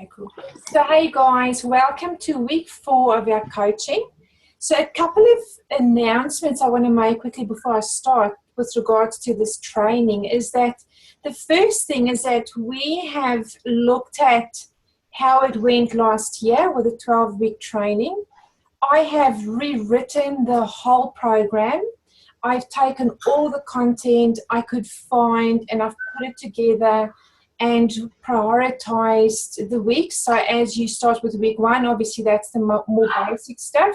Okay, cool. So, hey guys, welcome to week 4 of our coaching. So, a couple of announcements I want to make quickly before I start with regards to this training is that the first thing is that we have looked at how it went last year with a 12-week training. I have rewritten the whole program. I've taken all the content I could find and I've put it together and prioritized the weeks. So as you start with week 1, obviously that's the more basic stuff.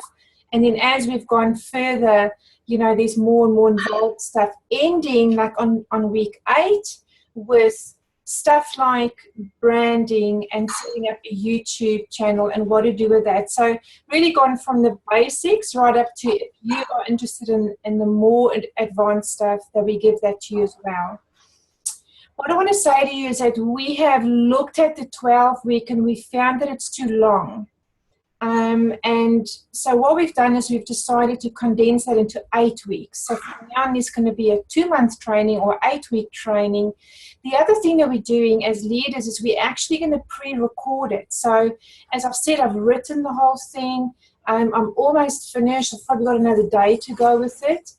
And then as we've gone further, you know, there's more and more involved stuff, ending like on week 8 with stuff like branding and setting up a YouTube channel and what to do with that. So really gone from the basics right up to, if you are interested in the more advanced stuff, that we give that to you as well. What I want to say to you is that we have looked at the 12-week and we found that it's too long. And so what we've done is we've decided to condense that into 8 weeks. So from now on, there's going to be a 2-month training or 8-week training. The other thing that we're doing as leaders is we're actually going to pre-record it. So as I've said, I've written the whole thing. I'm almost finished. I've probably got another day to go with it.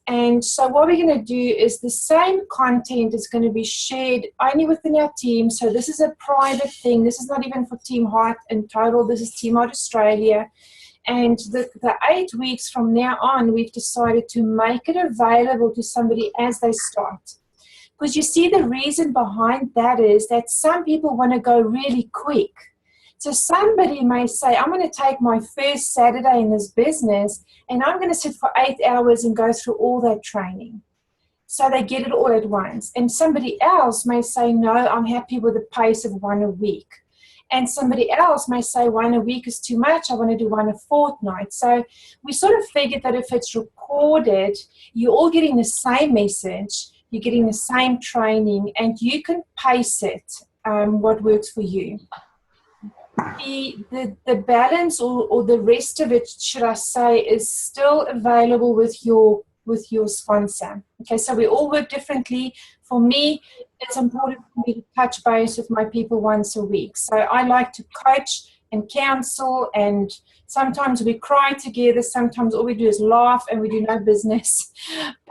And so what we're going to do is the same content is going to be shared only within our team. So this is a private thing. This is not even for Team Heart in total. This is Team Heart Australia. And the 8 weeks from now on, we've decided to make it available to somebody as they start. Because you see, the reason behind that is that some people want to go really quick. So somebody may say, I'm going to take my first Saturday in this business and I'm going to sit for 8 hours and go through all that training. So they get it all at once. And somebody else may say, no, I'm happy with the pace of 1 a week. And somebody else may say 1 a week is too much. I want to do 1 a fortnight. So we sort of figured that if it's recorded, you're all getting the same message, you're getting the same training, and you can pace it what works for you. The balance or the rest of it, should I say, is still available with your sponsor. Okay, so we all work differently. For me, it's important for me to touch base with my people once a week. So I like to coach and counsel, and sometimes we cry together, sometimes all we do is laugh and we do no business.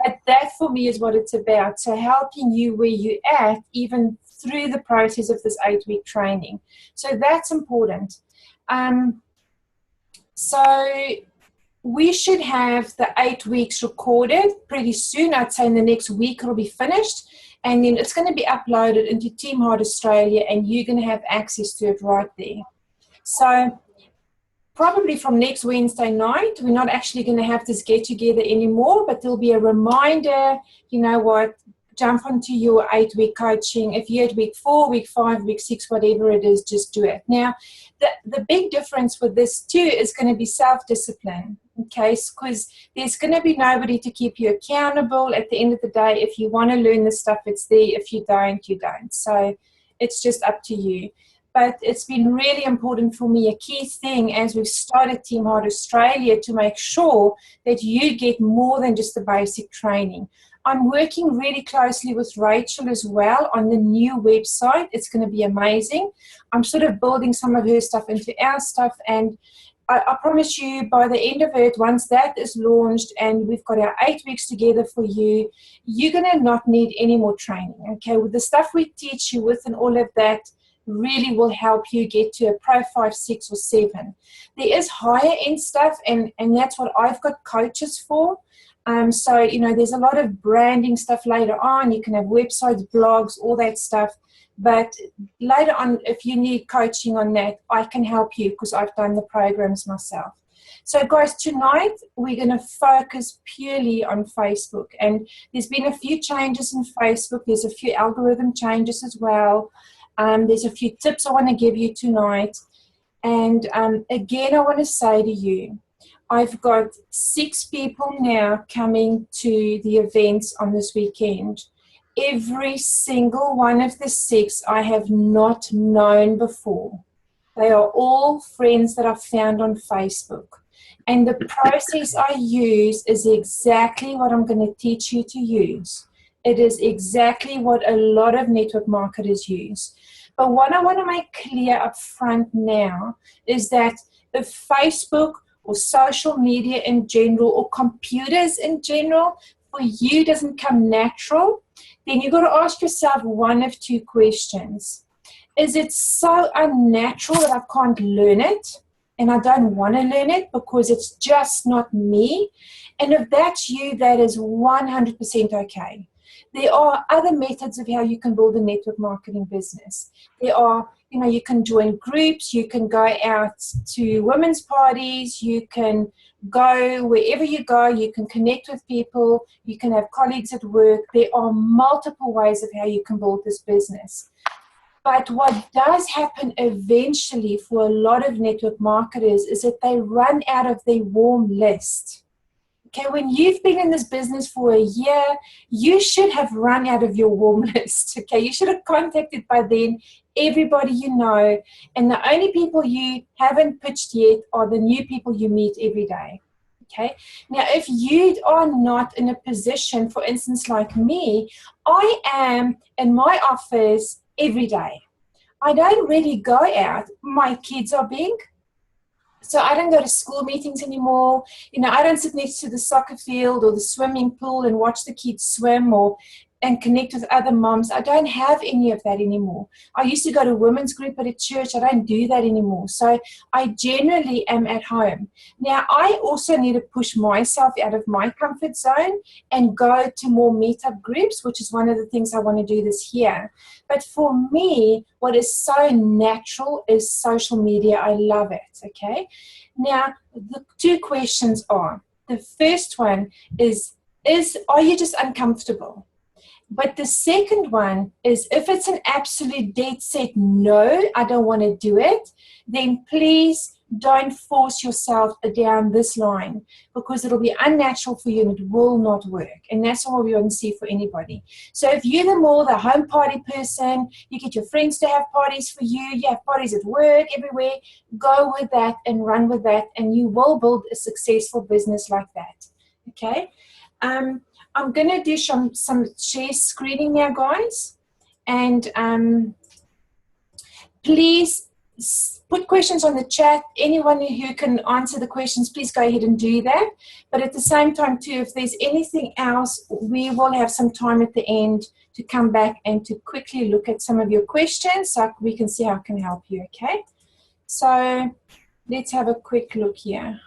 But that for me is what it's about. So helping you where you're at, even through the process of this 8-week training. So that's important. So we should have the 8 weeks recorded pretty soon. I'd say in the next week it'll be finished. And then it's going to be uploaded into Team Heart Australia and you're going to have access to it right there. So probably from next Wednesday night, we're not actually going to have this get-together anymore, but there'll be a reminder, you know what, jump onto your 8-week coaching. If you're at week 4, week 5, week 6, whatever it is, just do it. Now, the big difference with this too is going to be self-discipline, okay? Because there's going to be nobody to keep you accountable. At the end of the day, if you want to learn this stuff, it's there. If you don't, you don't. So it's just up to you. But it's been really important for me, a key thing as we've started Team Heart Australia, to make sure that you get more than just the basic training. I'm working really closely with Rachel as well on the new website. It's going to be amazing. I'm sort of building some of her stuff into our stuff, and I promise you by the end of it, once that is launched and we've got our 8 weeks together for you, you're going to not need any more training. Okay, with the stuff we teach you with and all of that really will help you get to a Pro 5, 6 or 7. There is higher end stuff, and that's what I've got coaches for. So, you know, there's a lot of branding stuff later on. You can have websites, blogs, all that stuff. But later on, if you need coaching on that, I can help you because I've done the programs myself. So, guys, tonight we're going to focus purely on Facebook. And there's been a few changes in Facebook. There's a few algorithm changes as well. There's a few tips I want to give you tonight. And again, I want to say to you, I've got 6 people now coming to the events on this weekend. Every single one of the 6 I have not known before. They are all friends that I've found on Facebook. And the process I use is exactly what I'm going to teach you to use. It is exactly what a lot of network marketers use. But what I want to make clear up front now is that if Facebook or social media in general or computers in general for you doesn't come natural, then you've got to ask yourself one of two questions. Is it so unnatural that I can't learn it and I don't want to learn it because it's just not me? And if that's you, that is 100% okay. There are other methods of how you can build a network marketing business. There are, you can join groups, you can go out to women's parties, you can go wherever you go, you can connect with people, you can have colleagues at work. There are multiple ways of how you can build this business. But what does happen eventually for a lot of network marketers is that they run out of their warm list. Okay, when you've been in this business for a year, you should have run out of your warm list. Okay, you should have contacted by then everybody you know, and the only people you haven't pitched yet are the new people you meet every day. Okay, now if you are not in a position, for instance, like me, I am in my office every day. I don't really go out. My kids are big. So I don't go to school meetings anymore. I don't sit next to the soccer field or the swimming pool and watch the kids swim and connect with other moms. I don't have any of that anymore. I used to go to women's group at a church. I don't do that anymore. So I generally am at home. Now, I also need to push myself out of my comfort zone and go to more meetup groups, which is one of the things I want to do this year. But for me, what is so natural is social media. I love it, okay? Now, the two questions are, the first one is are you just uncomfortable? But the second one is, if it's an absolute dead set no, I don't want to do it, then please don't force yourself down this line, because it'll be unnatural for you and it will not work. And that's all we want to see for anybody. So if you're the home party person, you get your friends to have parties for you, you have parties at work, everywhere, go with that and run with that, and you will build a successful business like that. Okay? I'm going to do some share screening now, guys. And please put questions on the chat. Anyone who can answer the questions, please go ahead and do that. But at the same time, too, if there's anything else, we will have some time at the end to come back and to quickly look at some of your questions so we can see how I can help you, okay? So let's have a quick look here.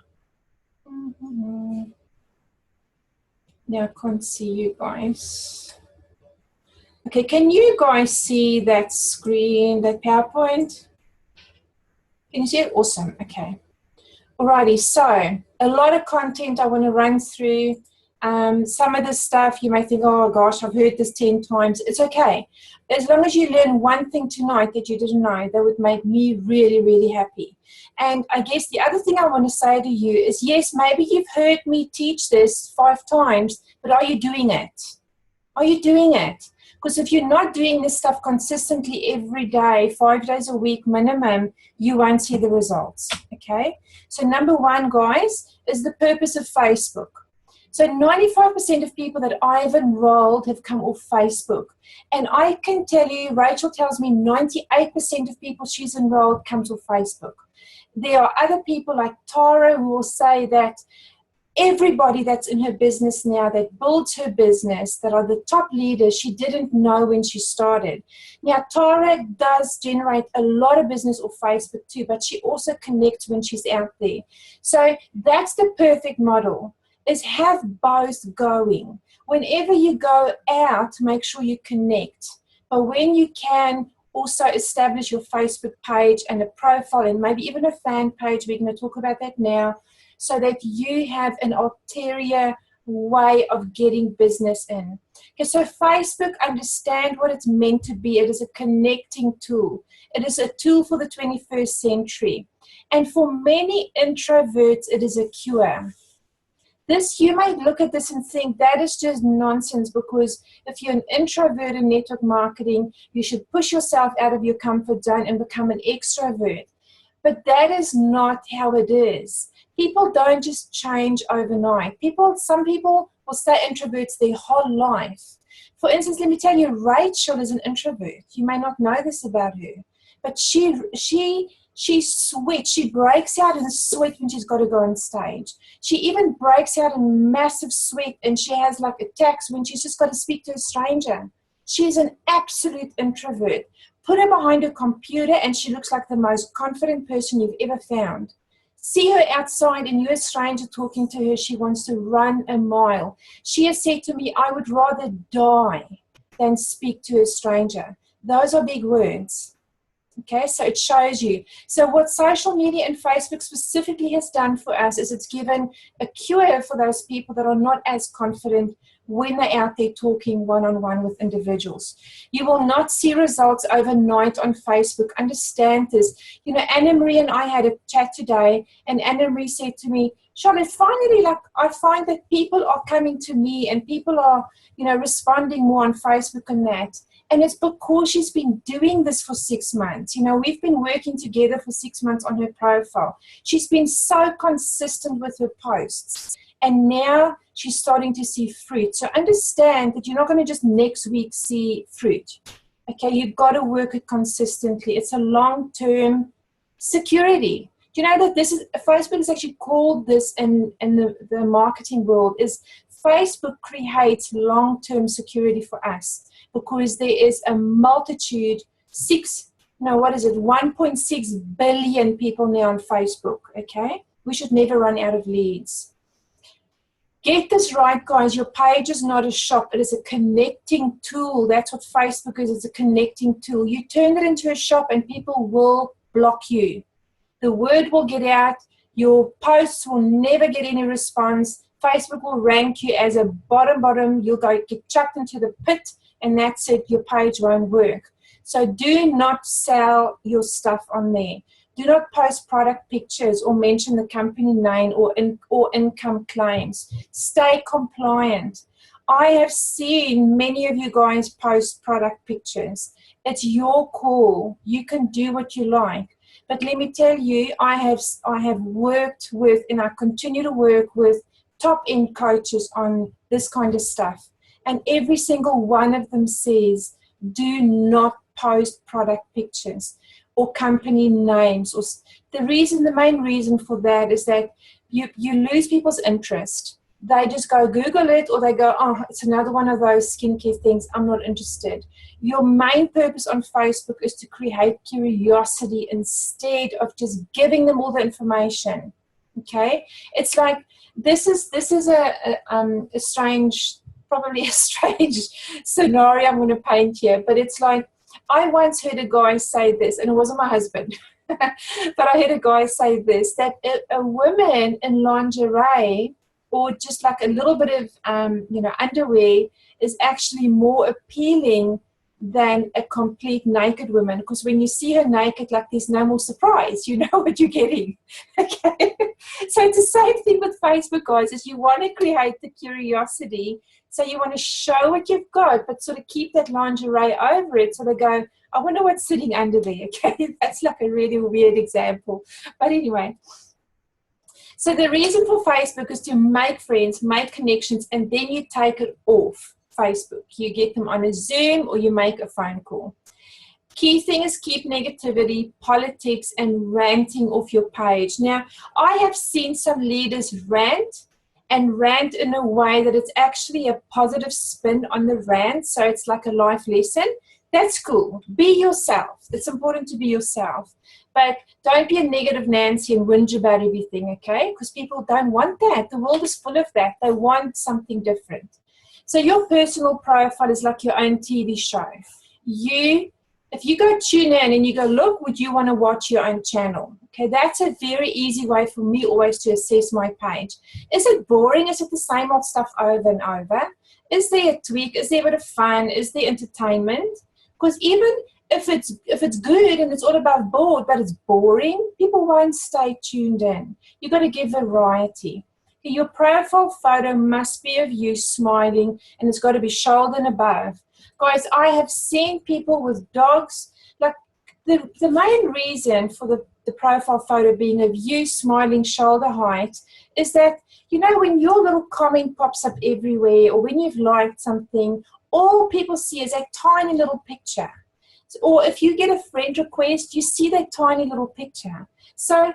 Now I can't see you guys. Okay, can you guys see that screen, that PowerPoint? Can you see it? Awesome, okay. Alrighty, so a lot of content I want to run through. Some of the stuff you may think, oh gosh, I've heard this 10 times. It's okay. As long as you learn one thing tonight that you didn't know, that would make me really, really happy. And I guess the other thing I want to say to you is, yes, maybe you've heard me teach this 5 times, but are you doing it? Are you doing it? Because if you're not doing this stuff consistently every day, 5 days a week minimum, you won't see the results, okay? So number one, guys, is the purpose of Facebook. So 95% of people that I've enrolled have come off Facebook. And I can tell you, Rachel tells me 98% of people she's enrolled comes off Facebook. There are other people like Tara who will say that everybody that's in her business now, that builds her business, that are the top leaders, she didn't know when she started. Now, Tara does generate a lot of business off Facebook too, but she also connects when she's out there. So that's the perfect model, is have both going. Whenever you go out, make sure you connect. But when you can, also establish your Facebook page and a profile and maybe even a fan page. We're going to talk about that now, so that you have an ulterior way of getting business in. Okay, so Facebook, understand what it's meant to be. It is a connecting tool. It is a tool for the 21st century. And for many introverts, it is a cure. This, you might look at this and think that is just nonsense, because if you're an introvert in network marketing, you should push yourself out of your comfort zone and become an extrovert. But that is not how it is. People don't just change overnight. Some people will stay introverts their whole life. For instance, let me tell you, Rachel is an introvert. You may not know this about her. But she sweats. She breaks out in sweat when she's got to go on stage. She even breaks out in massive sweat, and she has like attacks when she's just got to speak to a stranger. She's an absolute introvert. Put her behind a computer and she looks like the most confident person you've ever found. See her outside and you're a stranger talking to her, she wants to run a mile. She has said to me, I would rather die than speak to a stranger. Those are big words. Okay, so it shows you. So what social media and Facebook specifically has done for us is it's given a cure for those people that are not as confident when they're out there talking one-on-one with individuals. You will not see results overnight on Facebook. Understand this. You know, Anna Marie and I had a chat today, and Anna Marie said to me, Charlotte, finally, like, I find that people are coming to me and people are, you know, responding more on Facebook and that. And it's because she's been doing this for 6 months. You know, we've been working together for 6 months on her profile. She's been so consistent with her posts. And now she's starting to see fruit. So understand that you're not going to just next week see fruit. Okay, you've got to work it consistently. It's a long-term security. Do you know that this is, Facebook is actually called this in the marketing world, is Facebook creates long-term security for us. Because there is a multitude, 1.6 billion people now on Facebook, okay? We should never run out of leads. Get this right, guys. Your page is not a shop. It is a connecting tool. That's what Facebook is. It's a connecting tool. You turn it into a shop and people will block you. The word will get out. Your posts will never get any response. Facebook will rank you as a bottom. You'll get chucked into the pit. And that's it, your page won't work. So do not sell your stuff on there. Do not post product pictures or mention the company name or income claims. Stay compliant. I have seen many of you guys post product pictures. It's your call. You can do what you like. But let me tell you, I have worked with, and I continue to work with top-end coaches on this kind of stuff. And every single one of them says, do not post product pictures or company names. Or the main reason for that is that you lose people's interest. They just go Google it, or they go, oh, it's another one of those skincare things. I'm not interested. Your main purpose on Facebook is to create curiosity instead of just giving them all the information. Okay? It's like, this is a strange, probably a strange scenario I'm going to paint here, but it's like, I once heard a guy say this, and it wasn't my husband, but I heard a guy say this, that a woman in lingerie or just like a little bit of, underwear is actually more appealing than a complete naked woman, because when you see her naked, like, there's no more surprise. You know what you're getting. Okay, so it's the same thing with Facebook, guys, is you want to create the curiosity. So you want to show what you've got, but sort of keep that lingerie over it, so they go, I wonder what's sitting under there. Okay, that's like a really weird example, but anyway. So the reason for Facebook is to make friends, make connections, and then you take it off Facebook. You get them on a Zoom or you make a phone call. Key thing is keep negativity, politics, and ranting off your page. Now, I have seen some leaders rant in a way that it's actually a positive spin on the rant, so it's like a life lesson. That's cool. Be yourself. It's important to be yourself. But don't be a negative Nancy and whinge about everything, okay? Because people don't want that. The world is full of that. They want something different. So your personal profile is like your own TV show. If you go tune in and you go, look, would you want to watch your own channel? Okay, that's a very easy way for me always to assess my page. Is it boring? Is it the same old stuff over and over? Is there a tweak? Is there a bit of fun? Is there entertainment? Because even if it's good and it's all about board, but it's boring, people won't stay tuned in. You've got to give variety. Your profile photo must be of you smiling, and it's got to be shoulder and above. Guys, I have seen people with dogs, like the main reason for the profile photo being of you smiling shoulder height is that, you know, when your little comment pops up everywhere or when you've liked something, all people see is a tiny little picture. Or if you get a friend request, you see that tiny little picture. So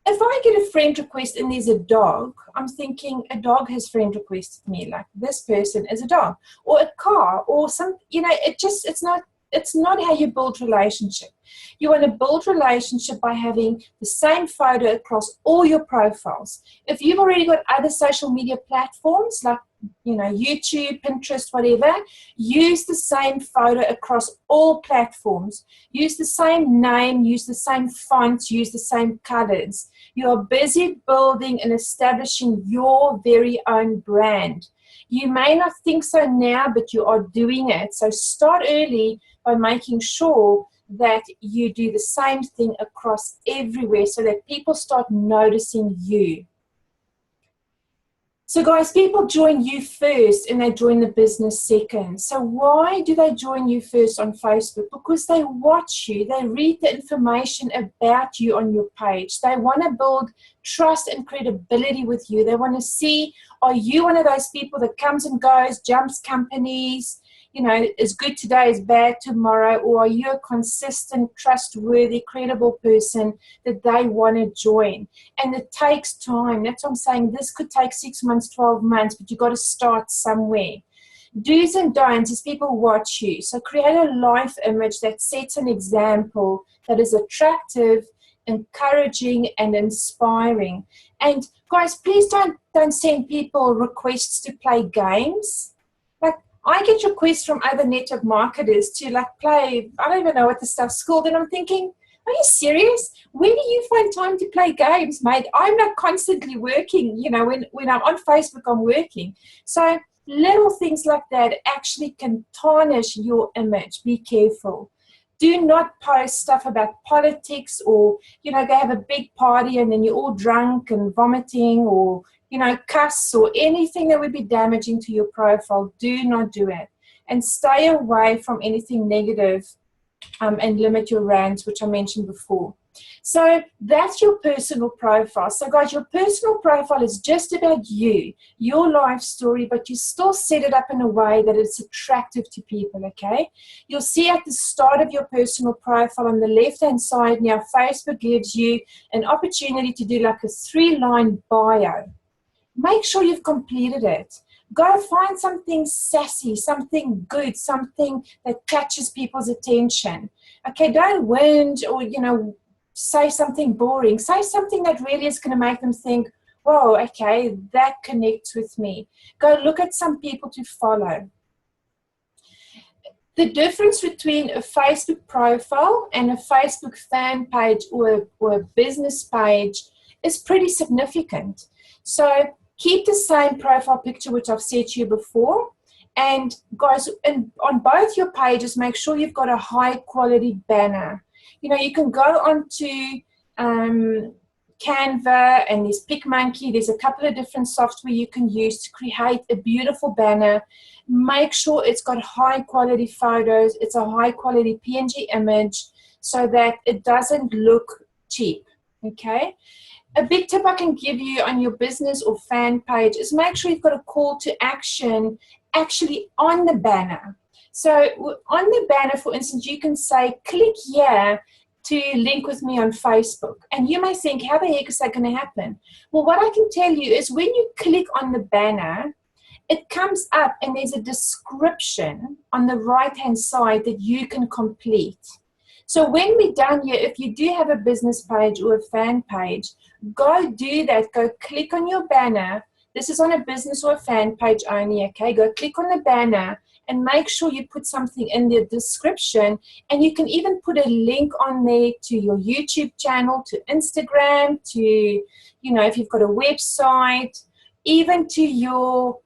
if I get a friend request and there's a dog, I'm thinking a dog has friend requested me, like this person is a dog. Or a car, or some, it's not how you build relationship. You want to build relationship by having the same photo across all your profiles. If you've already got other social media platforms like, YouTube, Pinterest, whatever, use the same photo across all platforms. Use the same name, use the same fonts, use the same colors. You are busy building and establishing your very own brand. You may not think so now, but you are doing it. So start early by making sure that you do the same thing across everywhere so that people start noticing you. So guys, people join you first and they join the business second. So why do they join you first on Facebook? Because they watch you, they read the information about you on your page. They want to build trust and credibility with you. They want to see, are you one of those people that comes and goes, jumps companies, is good today, is bad tomorrow, or are you a consistent, trustworthy, credible person that they want to join? And it takes time. That's what I'm saying. This could take 6 months, 12 months, but you've got to start somewhere. Do's and don'ts is people watch you. So create a life image that sets an example that is attractive, encouraging, and inspiring. And guys, please don't send people requests to play games. Like, I get requests from other network marketers to play, I don't even know what the stuff's called, and I'm thinking, are you serious? Where do you find time to play games, mate? I'm not constantly working. When I'm on Facebook, I'm working. So little things like that actually can tarnish your image. Be careful. Do not post stuff about politics or, they have a big party and then you're all drunk and vomiting or, cuss or anything that would be damaging to your profile. Do not do it. And stay away from anything negative and limit your rants, which I mentioned before. So that's your personal profile. So guys, your personal profile is just about you, your life story, but you still set it up in a way that it's attractive to people, okay? You'll see at the start of your personal profile on the left-hand side now, Facebook gives you an opportunity to do like a 3-line bio. Make sure you've completed it. Go find something sassy, something good, something that catches people's attention. Okay, don't whinge or, say something boring. Say something that really is going to make them think, whoa, okay, that connects with me. Go look at some people to follow. The difference between a Facebook profile and a Facebook fan page or a business page is pretty significant. So keep the same profile picture, which I've said to you before. And guys, on both your pages, make sure you've got a high quality banner. You can go onto Canva and there's PicMonkey. There's a couple of different software you can use to create a beautiful banner. Make sure it's got high quality photos. It's a high quality PNG image so that it doesn't look cheap, okay? A big tip I can give you on your business or fan page is make sure you've got a call to action actually on the banner. So on the banner, for instance, you can say, click here to link with me on Facebook. And you may think, how the heck is that going to happen? Well, what I can tell you is when you click on the banner, it comes up and there's a description on the right-hand side that you can complete. So when we're done here, if you do have a business page or a fan page, go do that. Go click on your banner. This is on a business or a fan page only, okay? Go click on the banner and make sure you put something in the description. And you can even put a link on there to your YouTube channel, to Instagram, to, if you've got a website, even to your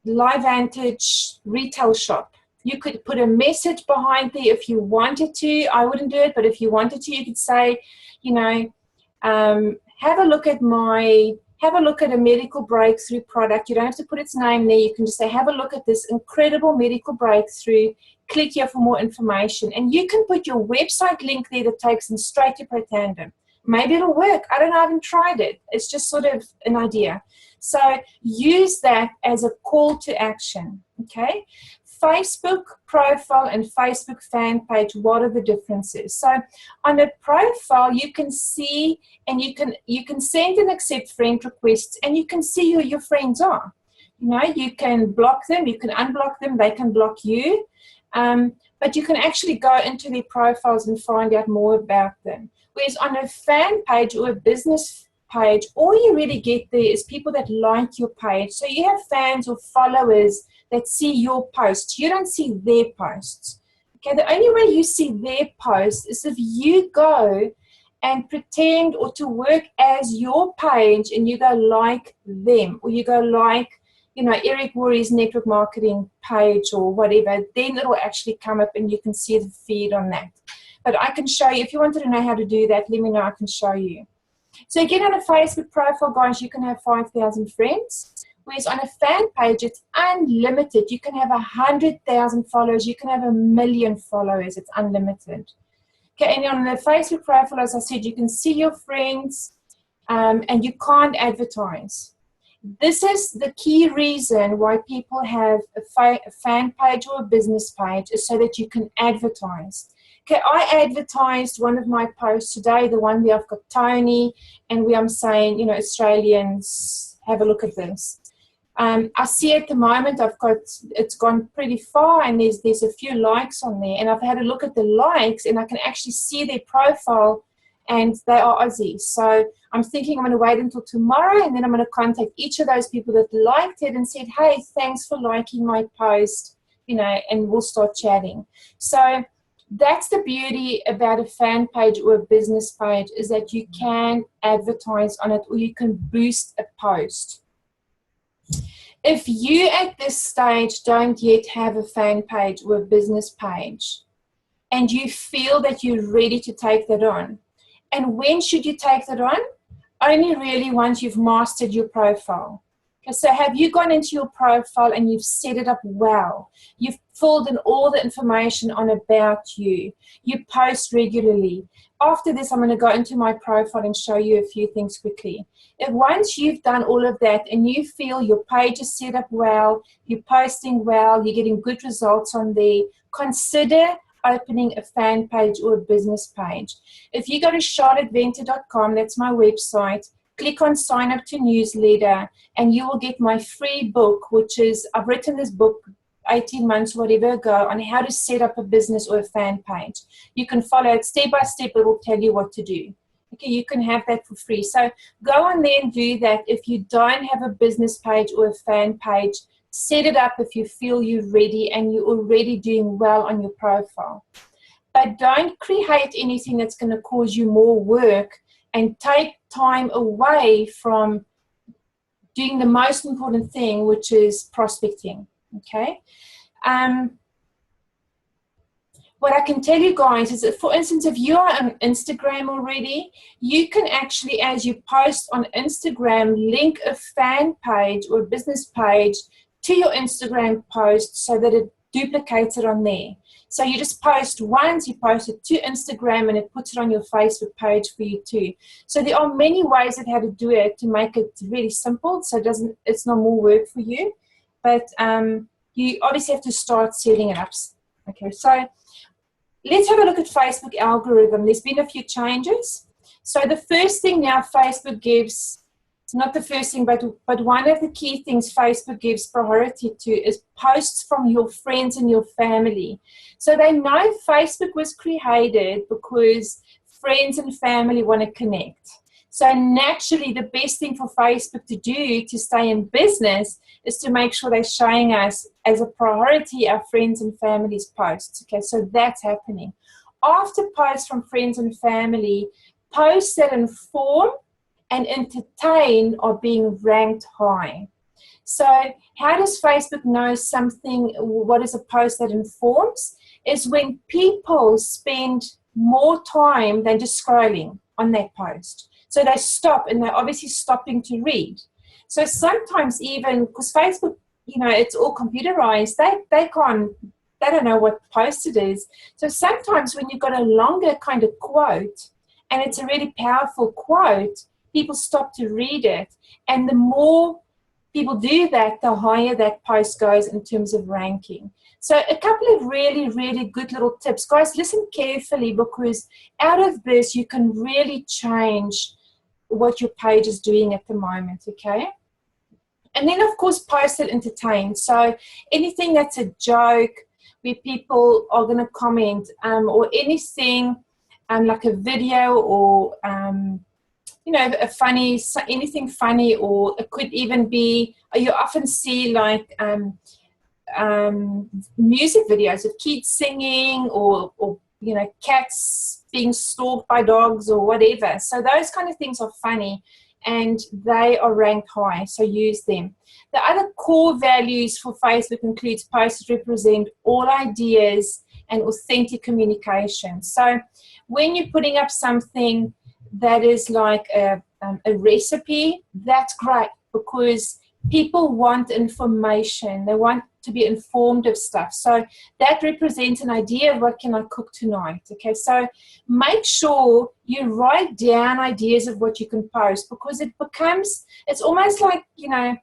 LifeVantage retail shop. You could put a message behind there if you wanted to. I wouldn't do it, but if you wanted to, you could say, have a look at a medical breakthrough product. You don't have to put its name there. You can just say, have a look at this incredible medical breakthrough. Click here for more information. And you can put your website link there that takes them straight to Protandem. Maybe it'll work. I don't know. I haven't tried it. It's just sort of an idea. So use that as a call to action, okay? Facebook profile and Facebook fan page, what are the differences? So on a profile, you can see, and you can send and accept friend requests, and you can see who your friends are. You know, you can block them, you can unblock them, they can block you. But you can actually go into their profiles and find out more about them. Whereas on a fan page or a business page, all you really get there is people that like your page. So you have fans or followers that see your posts. You don't see their posts. Okay, the only way you see their posts is if you go and pretend or to work as your page and you go like them, or you go like, you know, Eric Worre's network marketing page or whatever, then it will actually come up and you can see the feed on that. But I can show you, if you wanted to know how to do that, let me know, I can show you. So again, on a Facebook profile, guys, you can have 5,000 friends, whereas on a fan page, it's unlimited. You can have 100,000 followers, you can have 1 million followers, it's unlimited. Okay, and on the Facebook profile, as I said, you can see your friends, and you can't advertise. This is the key reason why people have a fan page or a business page, is so that you can advertise. Okay, I advertised one of my posts today, the one where I've got Tony, and where I'm saying, you know, Australians, have a look at this. I see at the moment it's gone pretty far, and there's a few likes on there, and I've had a look at the likes, and I can actually see their profile, and they are Aussies. So I'm thinking I'm going to wait until tomorrow, and then I'm going to contact each of those people that liked it and said, hey, thanks for liking my post, you know, and we'll start chatting. So that's the beauty about a fan page or a business page, is that you can advertise on it, or you can boost a post. If you at this stage don't yet have a fan page or a business page, and you feel that you're ready to take that on, and when should you take that on? Only really once you've mastered your profile. Okay, so have you gone into your profile and you've set it up well? You've filled in all the information on about you. You post regularly. After this, I'm going to go into my profile and show you a few things quickly. If once you've done all of that and you feel your page is set up well, you're posting well, you're getting good results on there, consider opening a fan page or a business page. If you go to charlotteventer.com, that's my website, click on sign up to newsletter, and you will get my free book, which is, I've written this book 18 months, whatever ago, on how to set up a business or a fan page. You can follow it step by step. It will tell you what to do. Okay, you can have that for free. So go on there and do that. If you don't have a business page or a fan page, set it up if you feel you're ready and you're already doing well on your profile. But don't create anything that's going to cause you more work and take time away from doing the most important thing, which is prospecting. Okay. What I can tell you guys is that, for instance, if you are on Instagram already, you can actually, as you post on Instagram, link a fan page or a business page to your Instagram post so that it duplicates it on there. So you just post once, you post it to Instagram, and it puts it on your Facebook page for you too. So there are many ways of how to do it to make it really simple, so it's not more work for you. But you obviously have to start setting it up. Okay, so let's have a look at Facebook algorithm. There's been a few changes. So the first thing now Facebook gives, not the first thing, but one of the key things Facebook gives priority to is posts from your friends and your family. So they know Facebook was created because friends and family want to connect. So naturally, the best thing for Facebook to do to stay in business is to make sure they're showing us as a priority our friends and family's posts. Okay, so that's happening. After posts from friends and family, posts that inform and entertain are being ranked high. So how does Facebook know something, what is a post that informs? Is when people spend more time than just scrolling on that post. So they stop, and they're obviously stopping to read. So sometimes even, because Facebook, you know, it's all computerized, they don't know what post it is. So sometimes when you've got a longer kind of quote, and it's a really powerful quote, people stop to read it. And the more people do that, the higher that post goes in terms of ranking. So a couple of really, really good little tips. Guys, listen carefully, because out of this, you can really change what your page is doing at the moment, okay? And then, of course, post it entertain. So anything that's a joke, where people are going to comment, or anything like a video, or you know, anything funny, or it could even be, you often see like music videos of kids singing, or you know, cats being stalked by dogs or whatever. So those kind of things are funny, and they are ranked high, so use them. The other core values for Facebook includes posts that represent all ideas and authentic communication. So when you're putting up something that is like a recipe, that's great, because people want information. They want to be informed of stuff. So that represents an idea of what can I cook tonight. Okay, so make sure you write down ideas of what you can post, because it's almost like, you know,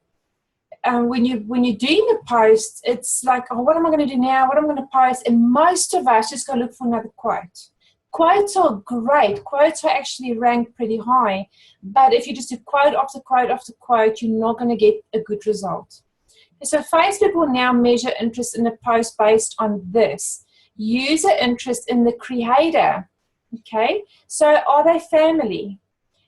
when you're doing a post, it's like, oh, what am I going to do now? What am I going to post? And most of us just go look for another quote. Quotes are great. Quotes are actually ranked pretty high. But if you just do quote after quote after quote, you're not going to get a good result. So Facebook will now measure interest in a post based on this. User interest in the creator. Okay? So are they family?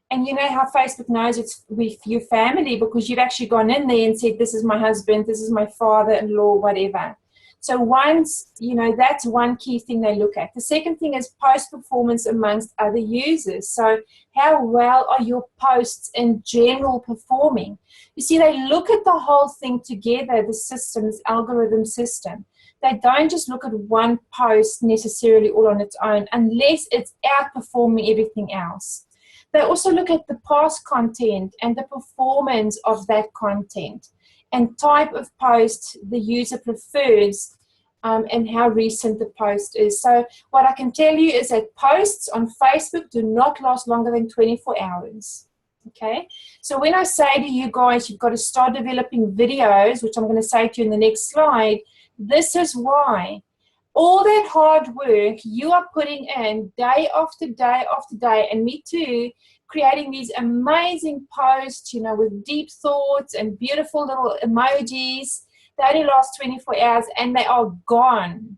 And you know how Facebook knows it's with your family, because you've actually gone in there and said, this is my husband, this is my father-in-law, whatever. So once, you know, that's one key thing they look at. The second thing is post performance amongst other users. So how well are your posts in general performing? You see, they look at the whole thing together, the system, this algorithm system. They don't just look at one post necessarily all on its own, unless it's outperforming everything else. They also look at the past content and the performance of that content, and type of post the user prefers, and how recent the post is. So what I can tell you is that posts on Facebook do not last longer than 24 hours. Okay? So when I say to you guys, you've got to start developing videos, which I'm going to say to you in the next slide, this is why. All that hard work you are putting in day after day after day, and me too, creating these amazing posts, you know, with deep thoughts and beautiful little emojis. They only last 24 hours and they are gone.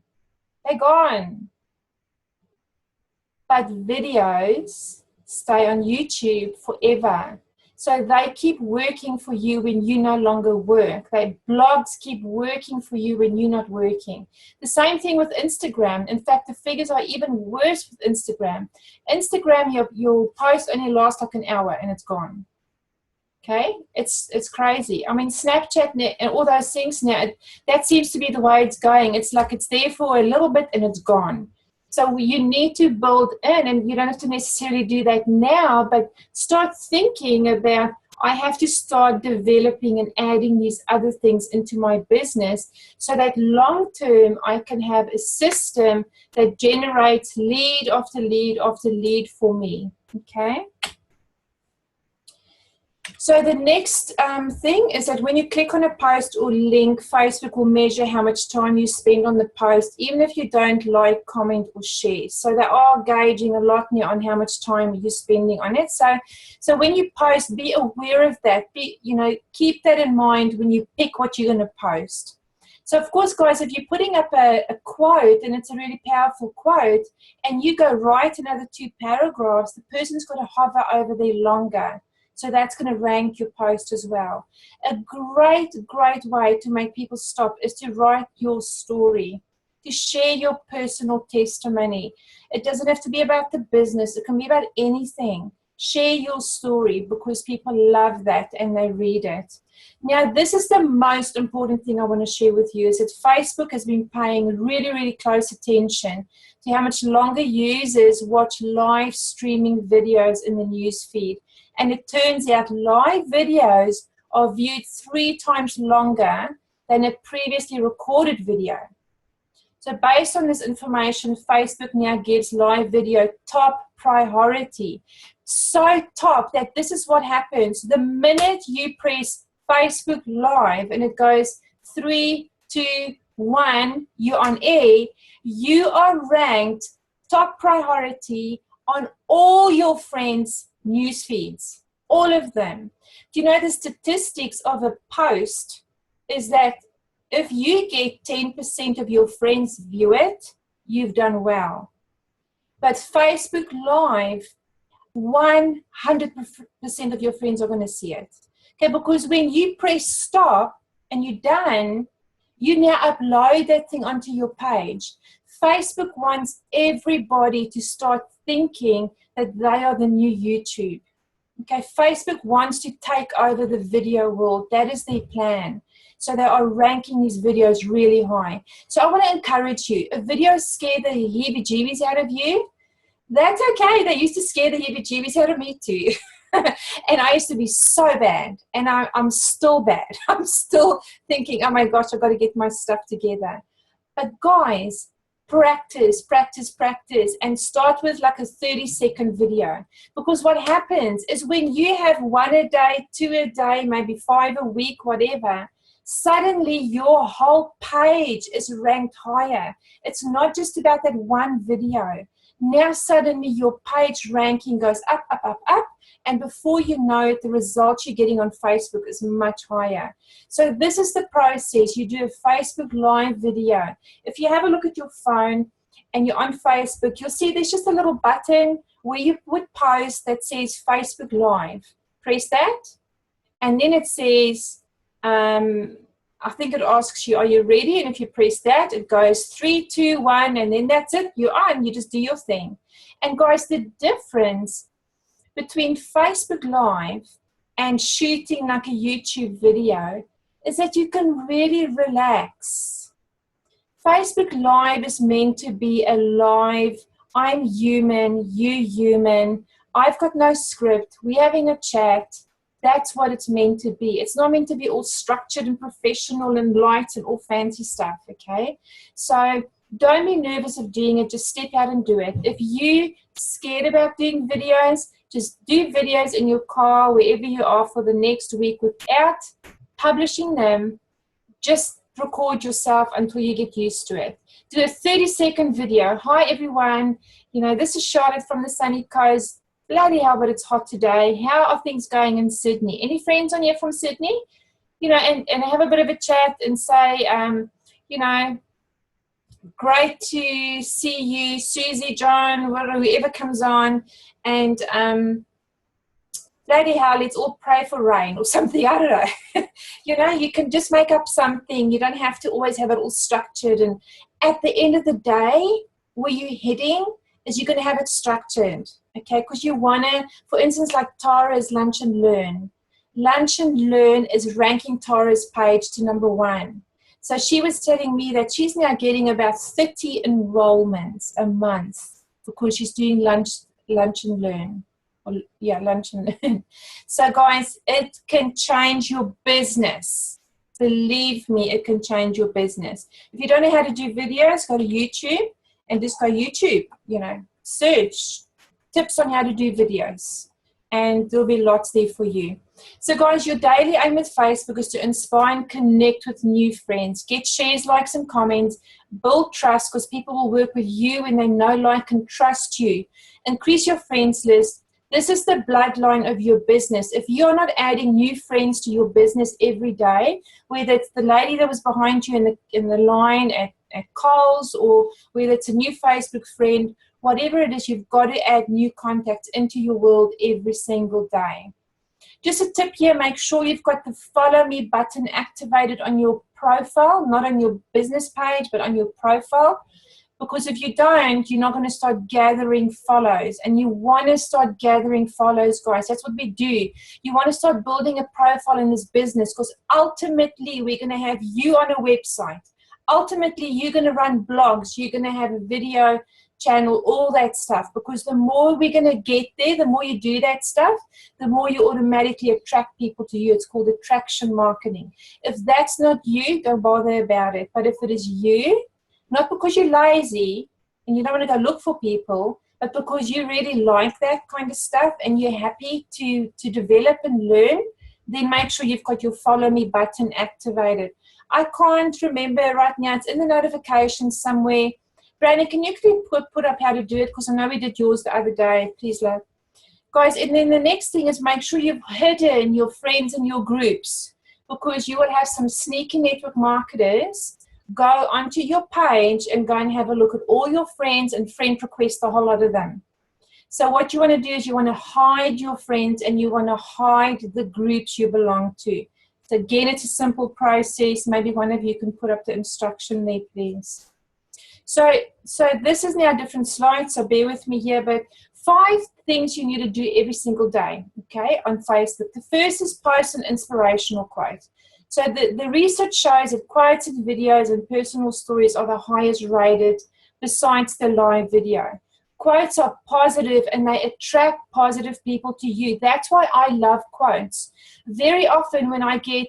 They're gone. But videos stay on YouTube forever. So they keep working for you when you no longer work. Blogs keep working for you when you're not working. The same thing with Instagram. In fact, the figures are even worse with Instagram. Instagram, your post only lasts like an hour and it's gone. Okay? It's crazy. I mean, Snapchat and all those things now, that seems to be the way it's going. It's like it's there for a little bit and it's gone. So you need to build in, and you don't have to necessarily do that now, but start thinking about, I have to start developing and adding these other things into my business, so that long term I can have a system that generates lead after lead after lead for me. Okay? So the next thing is that when you click on a post or link, Facebook will measure how much time you spend on the post, even if you don't like, comment, or share. So they are gauging a lot now on how much time you're spending on it. So when you post, be aware of that. Keep that in mind when you pick what you're going to post. So, of course, guys, if you're putting up a quote and it's a really powerful quote, and you go write another 2 paragraphs, the person's got to hover over there longer. So that's going to rank your post as well. A great, great way to make people stop is to write your story, to share your personal testimony. It doesn't have to be about the business. It can be about anything. Share your story, because people love that and they read it. Now, this is the most important thing I want to share with you, is that Facebook has been paying really, really close attention to how much longer users watch live streaming videos in the news feed. And it turns out live videos are viewed 3 times longer than a previously recorded video. So based on this information, Facebook now gives live video top priority. So top that this is what happens. The minute you press Facebook Live and it goes 3, 2, 1, you're on air, you are ranked top priority on all your friends' news feeds, all of them. Do you know the statistics of a post is that if you get 10% of your friends view it, you've done well. But Facebook Live, 100% of your friends are going to see it. Okay, because when you press stop and you're done, you now upload that thing onto your page. Facebook wants everybody to start thinking that they are the new YouTube. Okay, Facebook wants to take over the video world. That is their plan. So they are ranking these videos really high. So I want to encourage you. If videos scare the heebie-jeebies out of you, that's okay. They used to scare the heebie-jeebies out of me too. And I used to be so bad. And I'm still bad. I'm still thinking, oh my gosh, I've got to get my stuff together. But guys, practice, practice, practice, and start with like a 30-second video. Because what happens is when you have 1 a day, 2 a day, maybe 5 a week, whatever, suddenly your whole page is ranked higher. It's not just about that one video. Now suddenly your page ranking goes up, up, up, up, and before you know it, the results you're getting on Facebook is much higher. So this is the process. You do a Facebook Live video. If you have a look at your phone and you're on Facebook, you'll see there's just a little button where you would post that says Facebook Live. Press that, and then it says, I think it asks you, are you ready? And if you press that, it goes 3, 2, 1, and then that's it. You're on. You just do your thing. And guys, the difference between Facebook Live and shooting like a YouTube video is that you can really relax. Facebook Live is meant to be a live, I'm human, you human, I've got no script, we're having a chat. That's what it's meant to be. It's not meant to be all structured and professional and light and all fancy stuff, okay? So don't be nervous of doing it. Just step out and do it. If you're scared about doing videos, just do videos in your car, wherever you are for the next week without publishing them. Just record yourself until you get used to it. Do a 30-second video. Hi, everyone. You know, this is Charlotte from the sunny coast. Bloody hell, but it's hot today. How are things going in Sydney? Any friends on here from Sydney? You know, and have a bit of a chat and say, you know, great to see you, Susie, John, whoever comes on. And bloody hell, let's all pray for rain or something. I don't know. You know, you can just make up something. You don't have to always have it all structured. And at the end of the day, where you're heading is you're going to have it structured. Okay, because you want to, for instance, like Tara's Lunch and Learn. Lunch and Learn is ranking Tara's page to #1. So she was telling me that she's now getting about 30 enrollments a month because she's doing lunch and learn. Lunch and Learn. So guys, it can change your business. Believe me, it can change your business. If you don't know how to do videos, go to YouTube and just go YouTube, you know, search tips on how to do videos, and there'll be lots there for you. So guys, your daily aim with Facebook is to inspire and connect with new friends. Get shares, likes, and comments. Build trust, because people will work with you when they know, like, and trust you. Increase your friends list. This is the bloodline of your business. If you're not adding new friends to your business every day, whether it's the lady that was behind you in the line at Coles, or whether it's a new Facebook friend, whatever it is, you've got to add new contacts into your world every single day. Just a tip here, make sure you've got the follow me button activated on your profile, not on your business page, but on your profile. Because if you don't, you're not going to start gathering follows. And you want to start gathering follows, guys. That's what we do. You want to start building a profile in this business, because ultimately we're going to have you on a website. Ultimately, you're going to run blogs. You're going to have a video channel, all that stuff. Because the more we're going to get there, the more you do that stuff, the more you automatically attract people to you. It's called attraction marketing. If that's not you, don't bother about it. But if it is you, not because you're lazy and you don't want to go look for people, but because you really like that kind of stuff and you're happy to develop and learn, then make sure you've got your follow me button activated. I can't remember right now. It's in the notifications somewhere. Brandon, can you put up how to do it? Because I know we did yours the other day. Please, love. Guys, and then the next thing is make sure you've hidden your friends and your groups, because you will have some sneaky network marketers go onto your page and go and have a look at all your friends and friend request a whole lot of them. So what you want to do is you want to hide your friends and you want to hide the groups you belong to. So again, it's a simple process. Maybe one of you can put up the instruction there, please. So this is now a different slide, so bear with me here, but 5 things you need to do every single day, okay, on Facebook. The first is post an inspirational quote. So the research shows that quotes and videos and personal stories are the highest rated besides the live video. Quotes are positive and they attract positive people to you. That's why I love quotes. Very often when I get,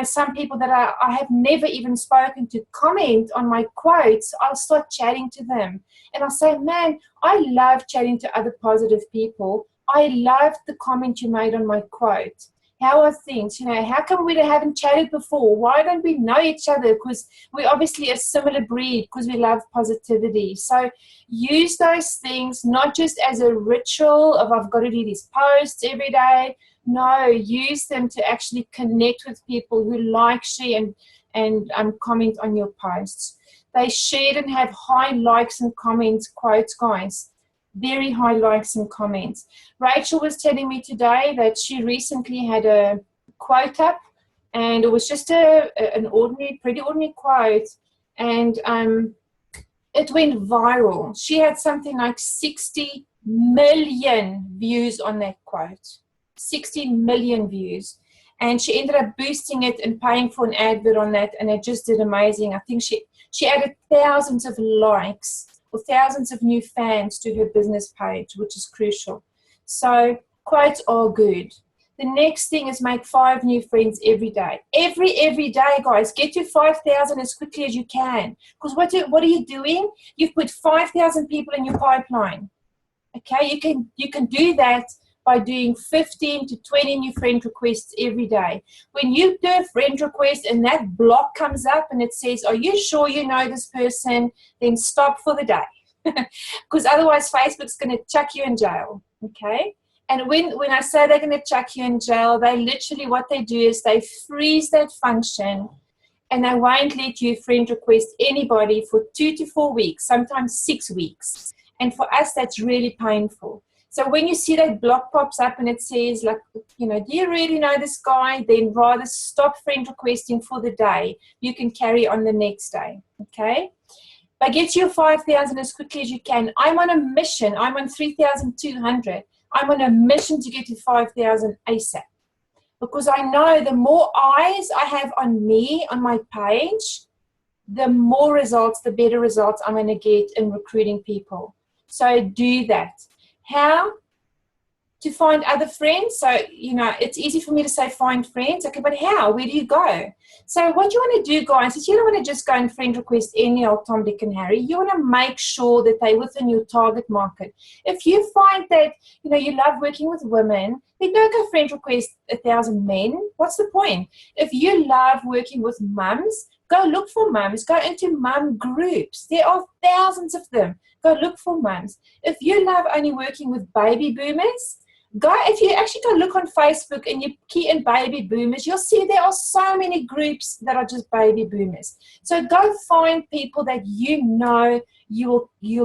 some people that I have never even spoken to comment on my quotes, I'll start chatting to them. And I'll say, man, I love chatting to other positive people. I love the comment you made on my quote. How are things? How come we haven't chatted before? Why don't we know each other? Because we're obviously a similar breed, because we love positivity. So use those things not just as a ritual of I've got to do these posts every day. No, use them to actually connect with people who like, share, and comment on your posts. They shared and have high likes and comments, quotes, guys. Very high likes and comments. Rachel was telling me today that she recently had a quote up, and it was just an pretty ordinary quote, and it went viral. She had something like 60 million views on that quote. 60 million views. And she ended up boosting it and paying for an advert on that, and it just did amazing. I think she added thousands of likes or thousands of new fans to her business page, which is crucial. So quotes are good. The next thing is make 5 new friends every day. Every day, guys, get to 5,000 as quickly as you can. Because what are you doing? You've put 5,000 people in your pipeline. Okay, you can do that by doing 15 to 20 new friend requests every day. When you do a friend request and that block comes up and it says, are you sure you know this person? Then stop for the day. Because otherwise Facebook's going to chuck you in jail. Okay? And when I say they're going to chuck you in jail, they literally, what they do is they freeze that function and they won't let you friend request anybody for 2 to 4 weeks, sometimes 6 weeks. And for us, that's really painful. So when you see that block pops up and it says, like, do you really know this guy? Then rather stop friend requesting for the day. You can carry on the next day, okay? But get your 5,000 as quickly as you can. I'm on a mission. I'm on 3,200. I'm on a mission to get to 5,000 ASAP. Because I know the more eyes I have on me, on my page, the more results, the better results I'm going to get in recruiting people. So do that. How to find other friends? So, it's easy for me to say find friends. Okay, but how? Where do you go? So what you want to do, guys, is you don't want to just go and friend request any old Tom, Dick, and Harry. You want to make sure that they're within your target market. If you find that, you love working with women, then don't go friend request 1,000 men. What's the point? If you love working with mums, go look for mums. Go into mum groups. There are thousands of them. Go look for mums. If you love only working with baby boomers, if you actually go look on Facebook and you key in baby boomers, you'll see there are so many groups that are just baby boomers. So go find people that you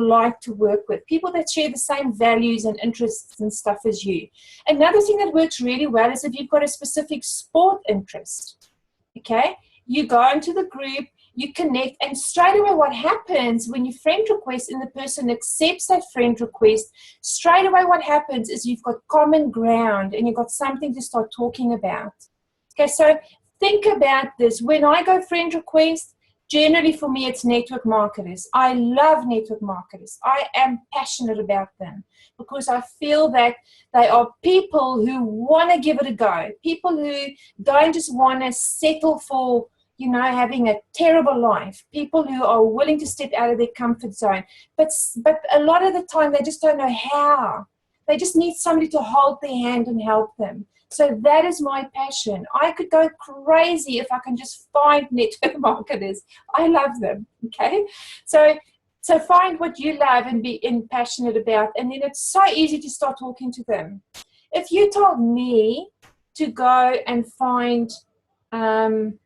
like to work with, people that share the same values and interests and stuff as you. Another thing that works really well is if you've got a specific sport interest, okay? You go into the group, you connect, and straight away what happens when you friend request and the person accepts that friend request, straight away what happens is you've got common ground and you've got something to start talking about. Okay, so think about this. When I go friend request, generally for me it's network marketers. I love network marketers. I am passionate about them because I feel that they are people who want to give it a go, people who don't just want to settle for having a terrible life, people who are willing to step out of their comfort zone. But a lot of the time, they just don't know how. They just need somebody to hold their hand and help them. So that is my passion. I could go crazy if I can just find network marketers. I love them, okay? So find what you love and be passionate about, and then it's so easy to start talking to them. If you told me to go and find PTs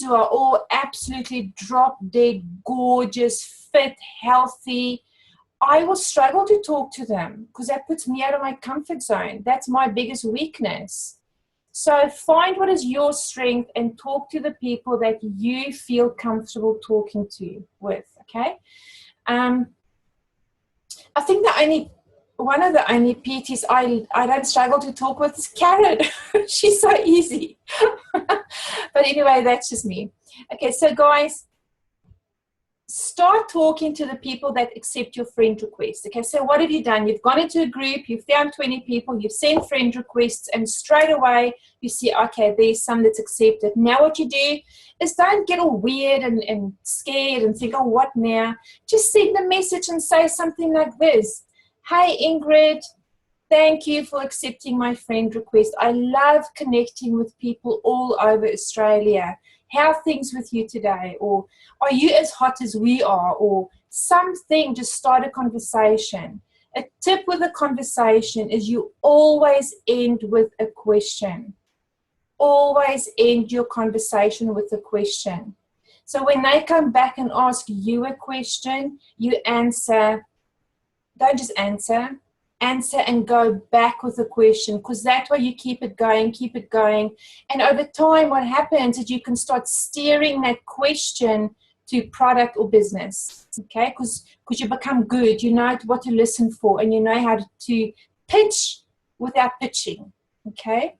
who are all absolutely drop-dead, gorgeous, fit, healthy, I will struggle to talk to them because that puts me out of my comfort zone. That's my biggest weakness. So find what is your strength and talk to the people that you feel comfortable talking to with, okay? I think one of the only PTs I don't struggle to talk with is Karen. She's so easy. But anyway, that's just me. Okay, so guys, start talking to the people that accept your friend request. Okay, so what have you done? You've gone into a group, you've found 20 people, you've sent friend requests, and straight away you see, okay, there's some that's accepted. Now what you do is don't get all weird and scared and think, oh, what now? Just send a message and say something like this. Hey, Ingrid, thank you for accepting my friend request. I love connecting with people all over Australia. How are things with you today? Or are you as hot as we are? Or something, just start a conversation. A tip with a conversation is you always end with a question. Always end your conversation with a question. So when they come back and ask you a question, you answer. Don't just answer and go back with the question, because that way you keep it going. And over time, what happens is you can start steering that question to product or business, okay? Because you become good, you know what to listen for, and you know how to pitch without pitching, okay?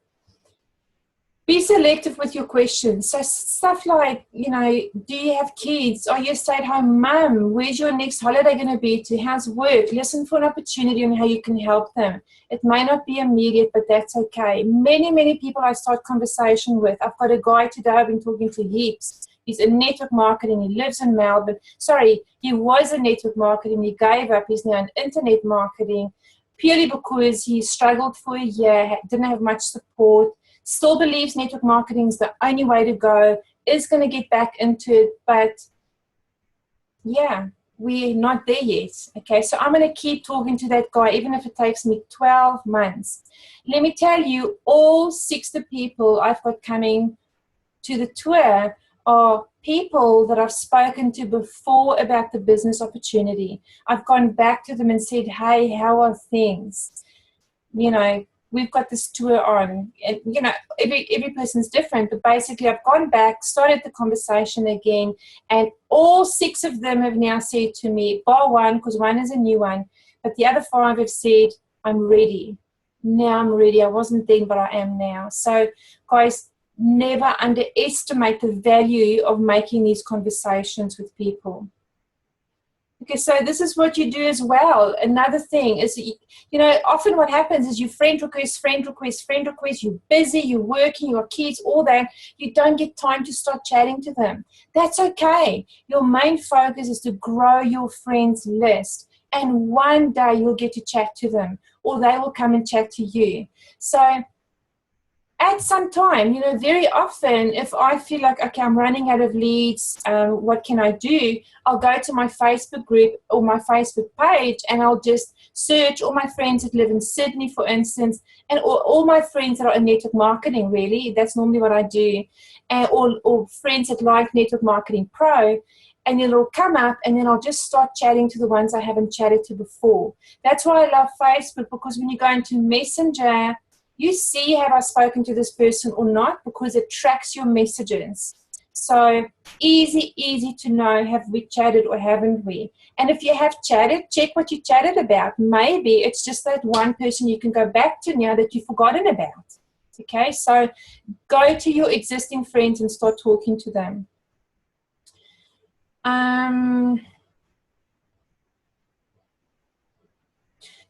Be selective with your questions. So stuff like, do you have kids? Are you a stay-at-home mum? Where's your next holiday going to be to? How's work? Listen for an opportunity on how you can help them. It may not be immediate, but that's okay. Many, many people I start conversation with. I've got a guy today I've been talking to heaps. He's in network marketing. He lives in Melbourne. Sorry, he was in network marketing. He gave up. He's now in internet marketing purely because he struggled for a year, didn't have much support. Still believes network marketing is the only way to go, is going to get back into it, but yeah, we're not there yet. Okay, so I'm going to keep talking to that guy, even if it takes me 12 months. Let me tell you, all 60 people I've got coming to the tour are people that I've spoken to before about the business opportunity. I've gone back to them and said, hey, how are things? We've got this tour on, and every person's different, but basically I've gone back, started the conversation again, and all 6 of them have now said to me, bar one, because one is a new one, but the other 5 have said, I'm ready. Now I'm ready. I wasn't then, but I am now. So guys, never underestimate the value of making these conversations with people. Okay, so this is what you do as well. Another thing is, often what happens is you friend request, you're busy, you're working, your kids, all that. You don't get time to start chatting to them. That's okay. Your main focus is to grow your friends list. And one day you'll get to chat to them, or they will come and chat to you. So at some time, very often, if I feel like, okay, I'm running out of leads, what can I do? I'll go to my Facebook group or my Facebook page, and I'll just search all my friends that live in Sydney, for instance, and all my friends that are in network marketing, really. That's normally what I do. And or friends that like Network Marketing Pro, and it'll come up, and then I'll just start chatting to the ones I haven't chatted to before. That's why I love Facebook, because when you go into Messenger, you see, have I spoken to this person or not, because it tracks your messages. So easy to know, have we chatted or haven't we? And if you have chatted, check what you chatted about. Maybe it's just that one person you can go back to now that you've forgotten about. Okay, so go to your existing friends and start talking to them.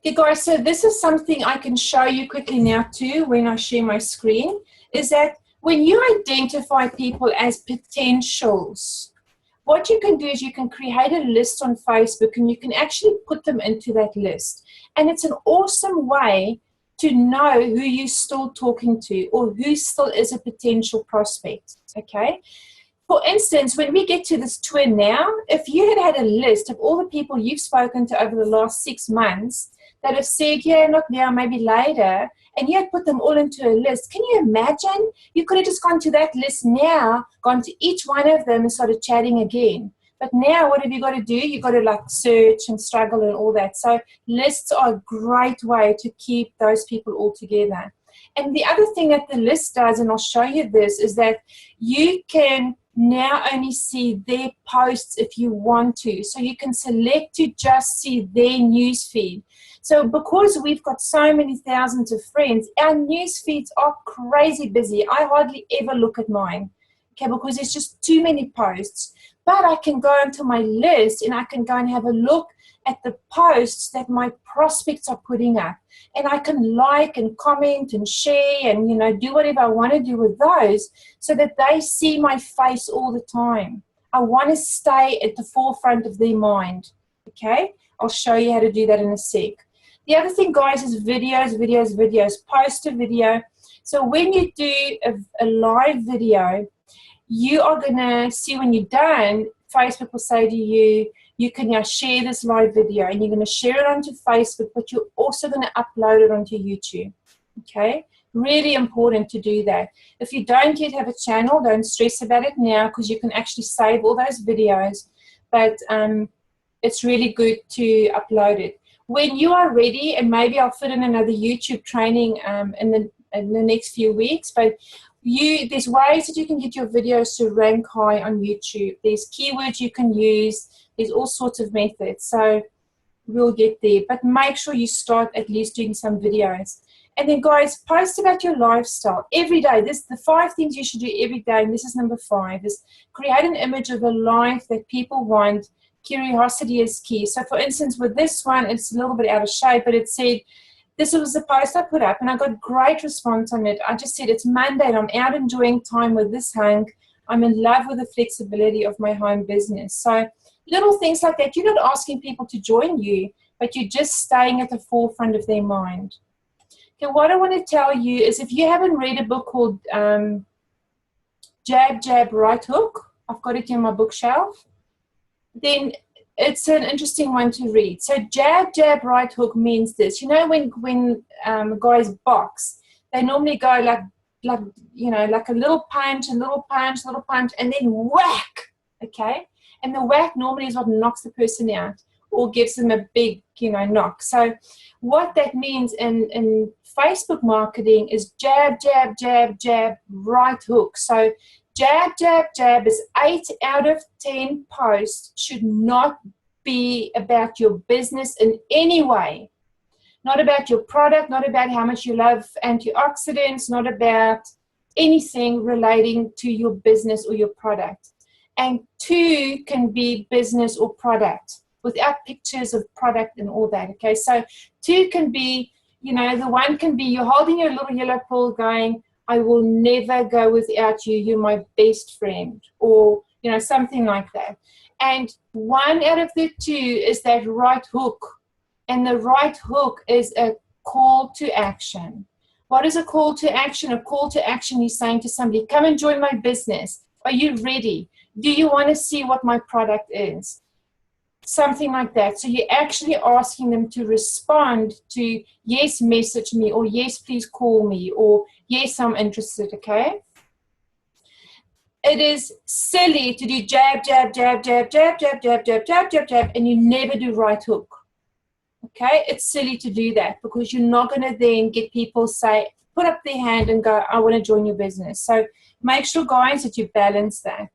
Okay guys, so this is something I can show you quickly now too when I share my screen, is that when you identify people as potentials, what you can do is you can create a list on Facebook, and you can actually put them into that list. And it's an awesome way to know who you're still talking to or who still is a potential prospect, okay? For instance, when we get to this tour now, if you had a list of all the people you've spoken to over the last 6 months that have said, yeah, not now, maybe later, and you had put them all into a list, can you imagine? You could have just gone to that list now, gone to each one of them and started chatting again. But now what have you got to do? You've got to like search and struggle and all that. So lists are a great way to keep those people all together. And the other thing that the list does, and I'll show you this, is that you can now only see their posts if you want to. So you can select to just see their news feed. So because we've got so many thousands of friends, our news feeds are crazy busy. I hardly ever look at mine, okay, because there's just too many posts. But I can go into my list and I can go and have a look at the posts that my prospects are putting up. And I can like and comment and share and, you know, do whatever I want to do with those so that they see my face all the time. I want to stay at the forefront of their mind, okay? I'll show you how to do that in a sec. The other thing, guys, is videos. Post a video. So when you do a live video, you are going to see when you're done, Facebook will say to you, you can now share this live video and you're going to share it onto Facebook, but you're also going to upload it onto YouTube, okay? Really important to do that. If you don't yet have a channel, don't stress about it now because you can actually save all those videos, but it's really good to upload it. When you are ready, and maybe I'll fit in another YouTube training in the next few weeks, but there's ways that you can get your videos to rank high on YouTube. There's keywords you can use. There's all sorts of methods. So we'll get there. But make sure you start at least doing some videos. And then, guys, post about your lifestyle every day. The 5 things you should do every day, and this is number 5, is create an image of a life that people want. Curiosity is key. So, for instance, with this one, it's a little bit out of shape, but it said, this was the post I put up, and I got great response on it. I just said, it's Monday, and I'm out enjoying time with this hunk. I'm in love with the flexibility of my home business. So little things like that. You're not asking people to join you, but you're just staying at the forefront of their mind. Okay, what I want to tell you is if you haven't read a book called Jab, Jab, Right Hook, I've got it in my bookshelf, then it's an interesting one to read. So jab, jab, right hook means this. You know, when guys box, they normally go like you know, like a little punch, and then whack, okay? And the whack normally is what knocks the person out or gives them a big, you know, knock. So what that means in Facebook marketing is jab, jab, jab, jab, right hook. So jab, jab, jab is 8 out of 10 posts should not be about your business in any way. Not about your product, not about how much you love antioxidants, not about anything relating to your business or your product. And 2 can be business or product without pictures of product and all that, okay? So 2 can be, you know, the 1 can be you're holding your little yellow pill going, I will never go without you, you're my best friend, or, you know, something like that. And 1 out of the 2 is that right hook. And the right hook is a call to action. What is a call to action? A call to action is saying to somebody, come and join my business. Are you ready? Do you want to see what my product is? Something like that. So you're actually asking them to respond to, yes, message me, or yes, please call me, or yes, I'm interested, okay? It is silly to do jab, jab, jab, jab, jab, jab, jab, jab, jab, jab, jab, and you never do right hook. Okay? It's silly to do that because you're not going to then get people say, put up their hand and go, I want to join your business. So make sure, guys, that you balance that.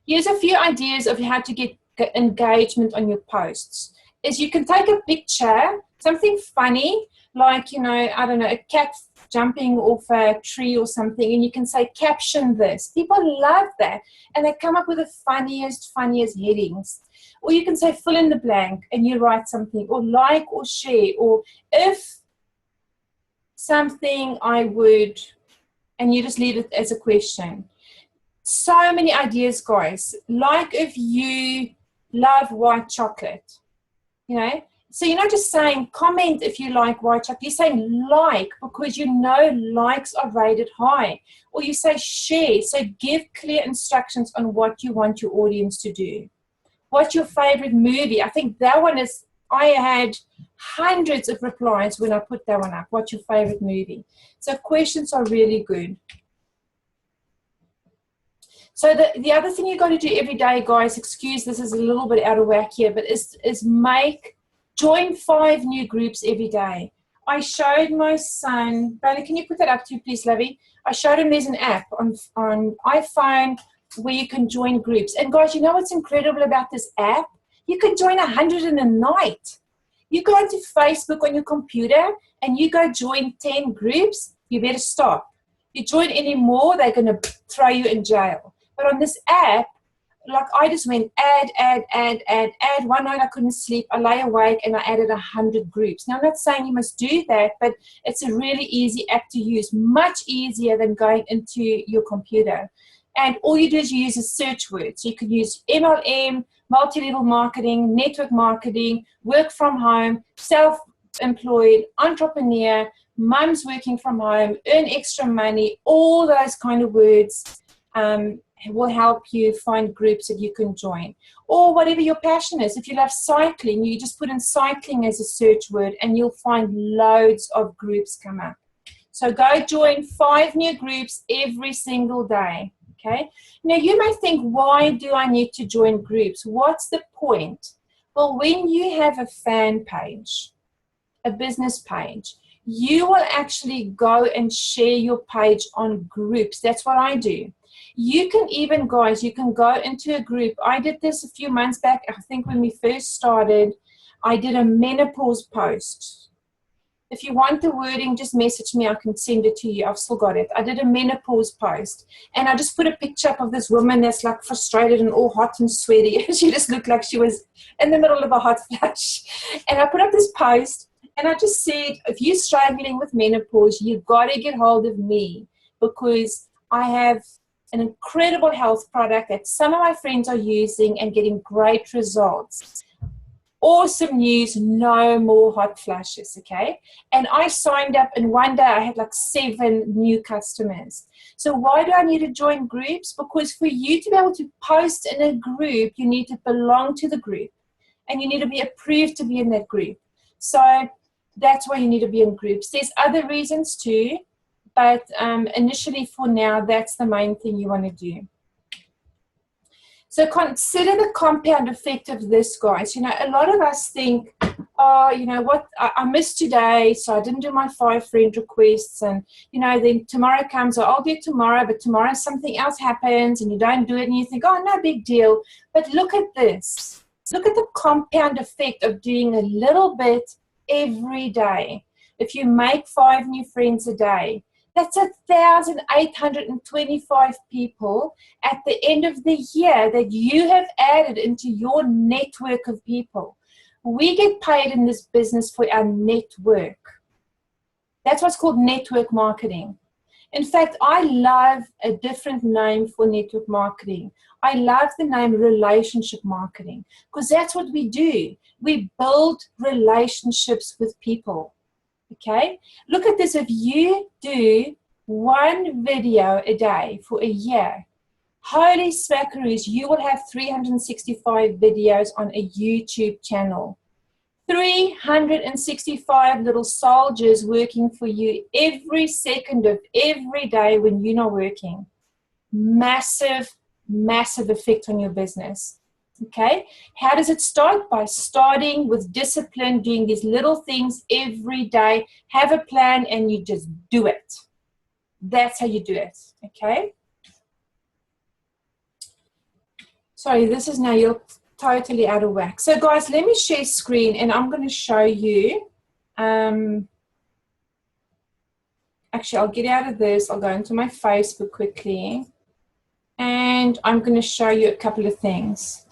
Here's a few ideas of how to get engagement on your posts. Is you can take a picture, something funny, like, you know, I don't know, a cat jumping off a tree or something, and you can say, caption this. People love that, and they come up with the funniest headings. Or you can say, fill in the blank, and you write something, or like, or share, or if something I would, and you just leave it as a question. So many ideas, guys. Like if you love white chocolate, you know, So you're not just saying comment if you like white chocolate. You're saying like because you know likes are rated high. Or you say share. So give clear instructions on what you want your audience to do. What's your favorite movie? I think that one is, I had hundreds of replies when I put that one up. What's your favorite movie? So questions are really good. So the other thing you got to do every day, guys, excuse this is a little bit out of whack here, but is join 5 new groups every day. I showed my son, Brandon, can you put that up too, please, Lovey? I showed him there's an app on iPhone where you can join groups. And guys, you know what's incredible about this app? You can join 100 in a night. You go onto Facebook on your computer and you go join 10 groups, you better stop. You join any more, they're going to throw you in jail. But on this app, like I just went add. One night I couldn't sleep. I lay awake and I added 100 groups. Now I'm not saying you must do that, but it's a really easy app to use, much easier than going into your computer. And all you do is you use a search word. So you can use MLM, multi-level marketing, network marketing, work from home, self-employed, entrepreneur, mums working from home, earn extra money, all those kind of words will help you find groups that you can join. Or whatever your passion is. If you love cycling, you just put in cycling as a search word and you'll find loads of groups come up. So go join 5 new groups every single day. Okay. Now you may think, why do I need to join groups? What's the point? Well, when you have a fan page, a business page, you will actually go and share your page on groups. That's what I do. You can even, guys, you can go into a group. I did this a few months back. I think when we first started, I did a menopause post. If you want the wording, just message me. I can send it to you. I've still got it. I did a menopause post. And I just put a picture up of this woman that's like frustrated and all hot and sweaty. She just looked like she was in the middle of a hot flush. And I put up this post. And I just said, if you're struggling with menopause, you've got to get hold of me. Because I have an incredible health product that some of my friends are using and getting great results. Awesome news, no more hot flushes, okay? And I signed up, and one day I had like 7 new customers. So why do I need to join groups? Because for you to be able to post in a group, you need to belong to the group. And you need to be approved to be in that group. So that's why you need to be in groups. There's other reasons too, but initially for now, that's the main thing you want to do. So consider the compound effect of this, guys. You know, a lot of us think, oh, you know what, I missed today, so I didn't do my 5 friend requests. And, you know, then tomorrow comes, or I'll do it tomorrow, but tomorrow something else happens and you don't do it and you think, oh, no big deal. But look at this. Look at the compound effect of doing a little bit every day. If you make 5 new friends a day, that's 1,825 people at the end of the year that you have added into your network of people. We get paid in this business for our network. That's what's called network marketing. In fact, I love a different name for network marketing. I love the name relationship marketing, because that's what we do. We build relationships with people. Okay, look at this. If you do 1 video a day for a year, holy smackaroos, you will have 365 videos on a YouTube channel. 365 little soldiers working for you every second of every day when you're not working. Massive, massive effect on your business. Okay, how does it start? By starting with discipline, doing these little things every day. Have a plan and you just do it. That's how you do it. Okay. Sorry, this is now, you're totally out of whack. So guys, let me share screen and I'm going to show you. Actually, I'll get out of this. I'll go into my Facebook quickly. And I'm going to show you a couple of things.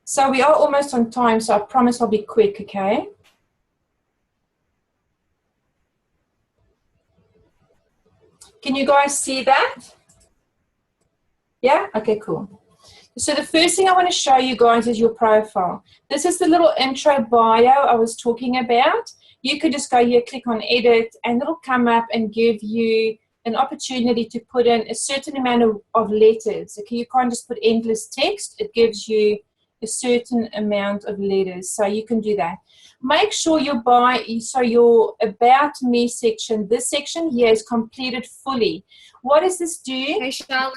So we are almost on time, so I promise I'll be quick, okay? Can you guys see that? Yeah? Okay, cool. So the first thing I want to show you guys is your profile. This is the little intro bio I was talking about. You could just go here, click on edit, and it'll come up and give you an opportunity to put in a certain amount of letters. Okay, you can't just put endless text. It gives you a certain amount of letters, so you can do that. Make sure your about me section, this section here, is completed fully. What does this do? Hey, Charlotte.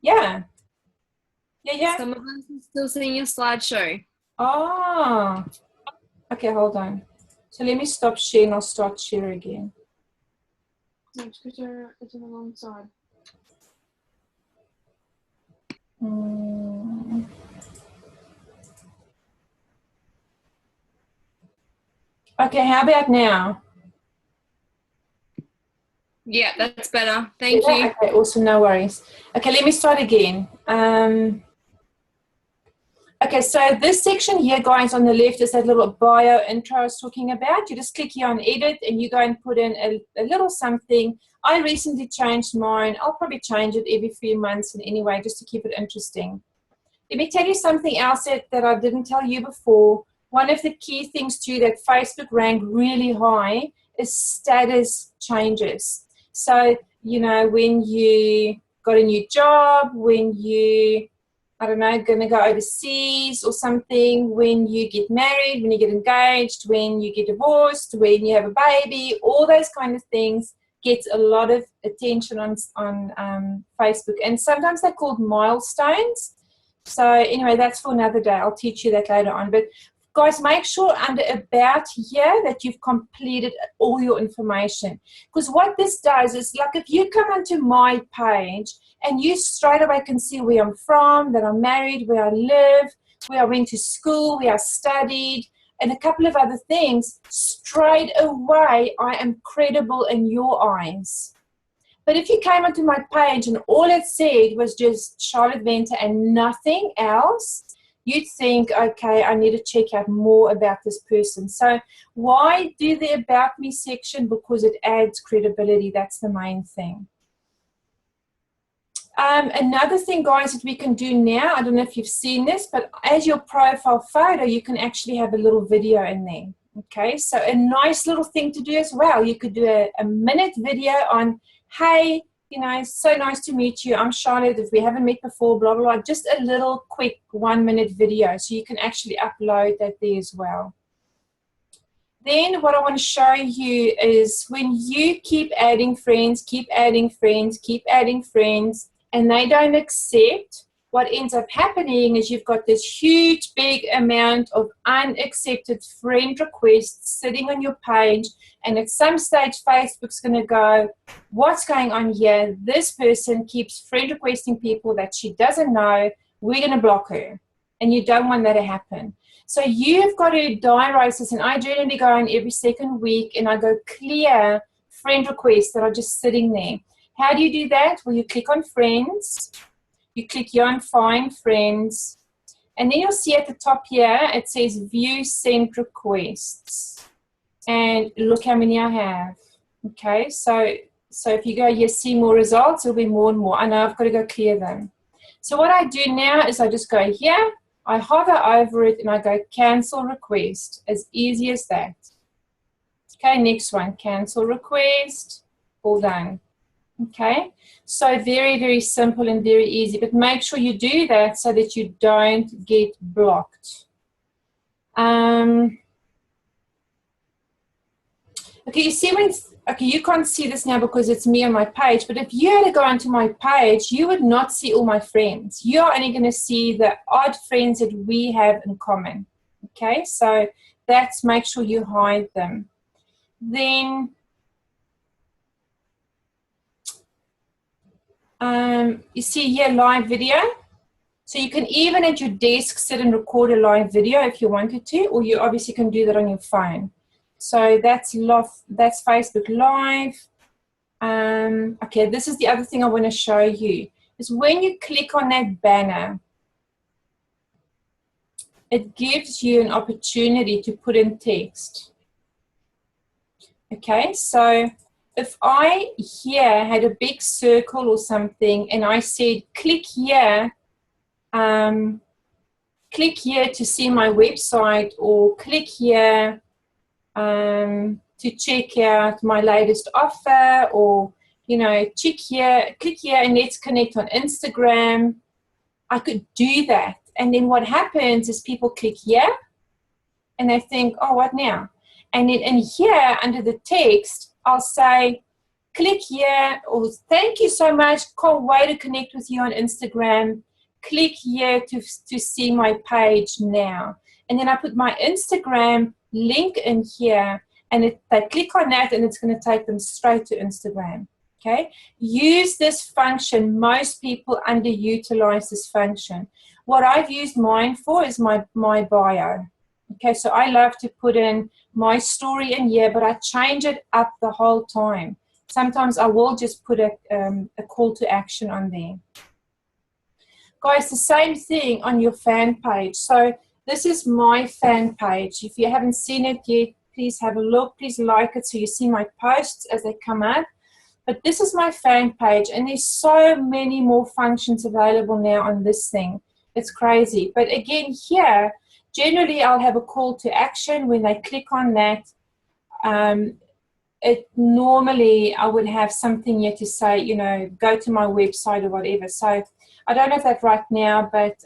Yeah. Yeah. Some of us are still seeing your slideshow. Oh. Okay, hold on. So let me stop sharing. I'll start share again. No, just go to the wrong side. Okay, how about now? Yeah, that's better. Thank you. Okay, awesome, no worries. Okay, let me start again. Okay, so this section here, guys, on the left is that little bio intro I was talking about. You just click here on edit and you go and put in a little something. I recently changed mine. I'll probably change it every few months in any way, just to keep it interesting. Let me tell you something else that I didn't tell you before. One of the key things too that Facebook ranked really high is status changes. So, you know, when you got a new job, when you, I don't know, going to go overseas or something, when you get married, when you get engaged, when you get divorced, when you have a baby, all those kind of things gets a lot of attention on Facebook. And sometimes they're called milestones. So anyway, that's for another day. I'll teach you that later on. But guys, make sure under about here that you've completed all your information. Because what this does is, like, if you come onto my page and you straight away can see where I'm from, that I'm married, where I live, where I went to school, where I studied, and a couple of other things, straight away I am credible in your eyes. But if you came onto my page and all it said was just Charlotte Venter and nothing else, you'd think, okay, I need to check out more about this person. So why do the About Me section? Because it adds credibility. That's the main thing. Another thing, guys, that we can do now, I don't know if you've seen this, but as your profile photo, you can actually have a little video in there. Okay, so a nice little thing to do as well. You could do a minute video on, hey, you know, so nice to meet you. I'm Charlotte. If we haven't met before, blah, blah, blah. Just a little quick 1-minute video. So you can actually upload that there as well. Then what I want to show you is when you keep adding friends, and they don't accept, what ends up happening is you've got this huge, big amount of unaccepted friend requests sitting on your page, and at some stage, Facebook's going to go, what's going on here? This person keeps friend requesting people that she doesn't know. We're going to block her, and you don't want that to happen. So you've got to diarise this, and I generally go in every second week, and I go clear friend requests that are just sitting there. How do you do that? Well, you click on friends. You click here on Find Friends, and then you'll see at the top here, it says View Sent Requests. And look how many I have. Okay, so if you go here, see more results, it'll be more and more. I know I've got to go clear them. So what I do now is I just go here, I hover over it, and I go Cancel Request. As easy as that. Okay, next one, Cancel Request, all done. Okay, so very, very simple and very easy, but make sure you do that so that you don't get blocked. Okay, you see okay, you can't see this now because it's me on my page, but if you had to go onto my page, you would not see all my friends. You're only going to see the odd friends that we have in common. Okay, so that's, make sure you hide them. Then you see here live video. So you can even at your desk sit and record a live video if you wanted to, or you obviously can do that on your phone. So that's Facebook Live. Okay, this is the other thing I want to show you, is when you click on that banner, it gives you an opportunity to put in text. Okay, so if I here had a big circle or something and I said click here click here to see my website, or click here to check out my latest offer, or, you know, click here and let's connect on Instagram. I could do that. And then what happens is people click here and they think, oh, what now? And then in here under the text, I'll say, click here, or thank you so much, can't wait to connect with you on Instagram. Click here to see my page now. And then I put my Instagram link in here, and they click on that and it's going to take them straight to Instagram. Okay, use this function. Most people underutilize this function. What I've used mine for is my bio. Okay, so I love to put in my story in here, but I change it up the whole time. Sometimes I will just put a call to action on there. Guys, the same thing on your fan page. So this is my fan page. If you haven't seen it yet, please have a look. Please like it so you see my posts as they come up. But this is my fan page, and there's so many more functions available now on this thing. It's crazy. But again, here, generally I'll have a call to action. When they click on that, normally I would have something here to say, you know, go to my website or whatever. So I don't have that right now, but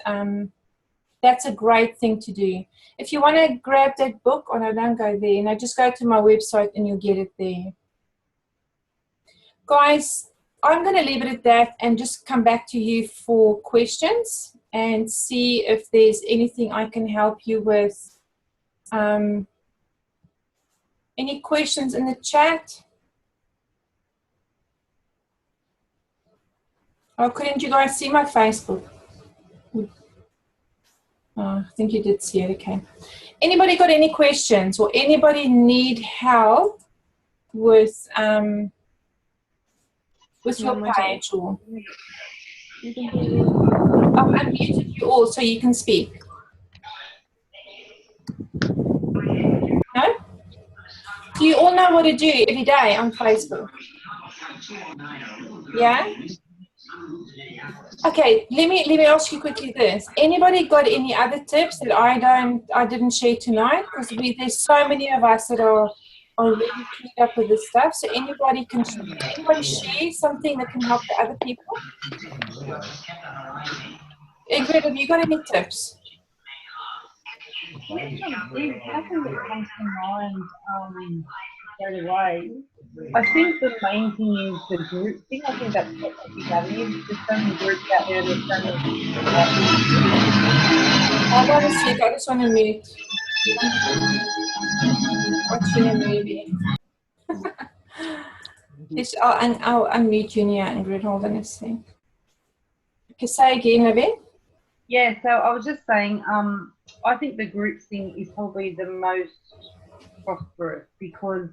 that's a great thing to do. If you want to grab that book, or no, don't go there. No, just go to my website and you'll get it there. Guys, I'm going to leave it at that and just come back to you for questions and see if there's anything I can help you with. Any questions in the chat? Oh, couldn't you guys see my Facebook? Oh, I think you did see it, okay. Anybody got any questions, or anybody need help with your page? Or I've unmuted you all so you can speak. No? Do you all know what to do every day on Facebook? Yeah? Okay, let me ask you quickly this. Anybody got any other tips that I didn't share tonight? Because there's so many of us that are really clued up with this stuff. So anybody share something that can help the other people? Ingrid, have you got any tips? There's nothing that comes to mind straight away. I think the main thing is the group thing. I think that's what the big avenue. There's so many groups out there. There's so many people out there. I want to see. I just want to mute. Watching a movie. I'll unmute you now, Ingrid. Hold on a second. Okay, say again, Libby. Yeah, so I was just saying, I think the group thing is probably the most prosperous, because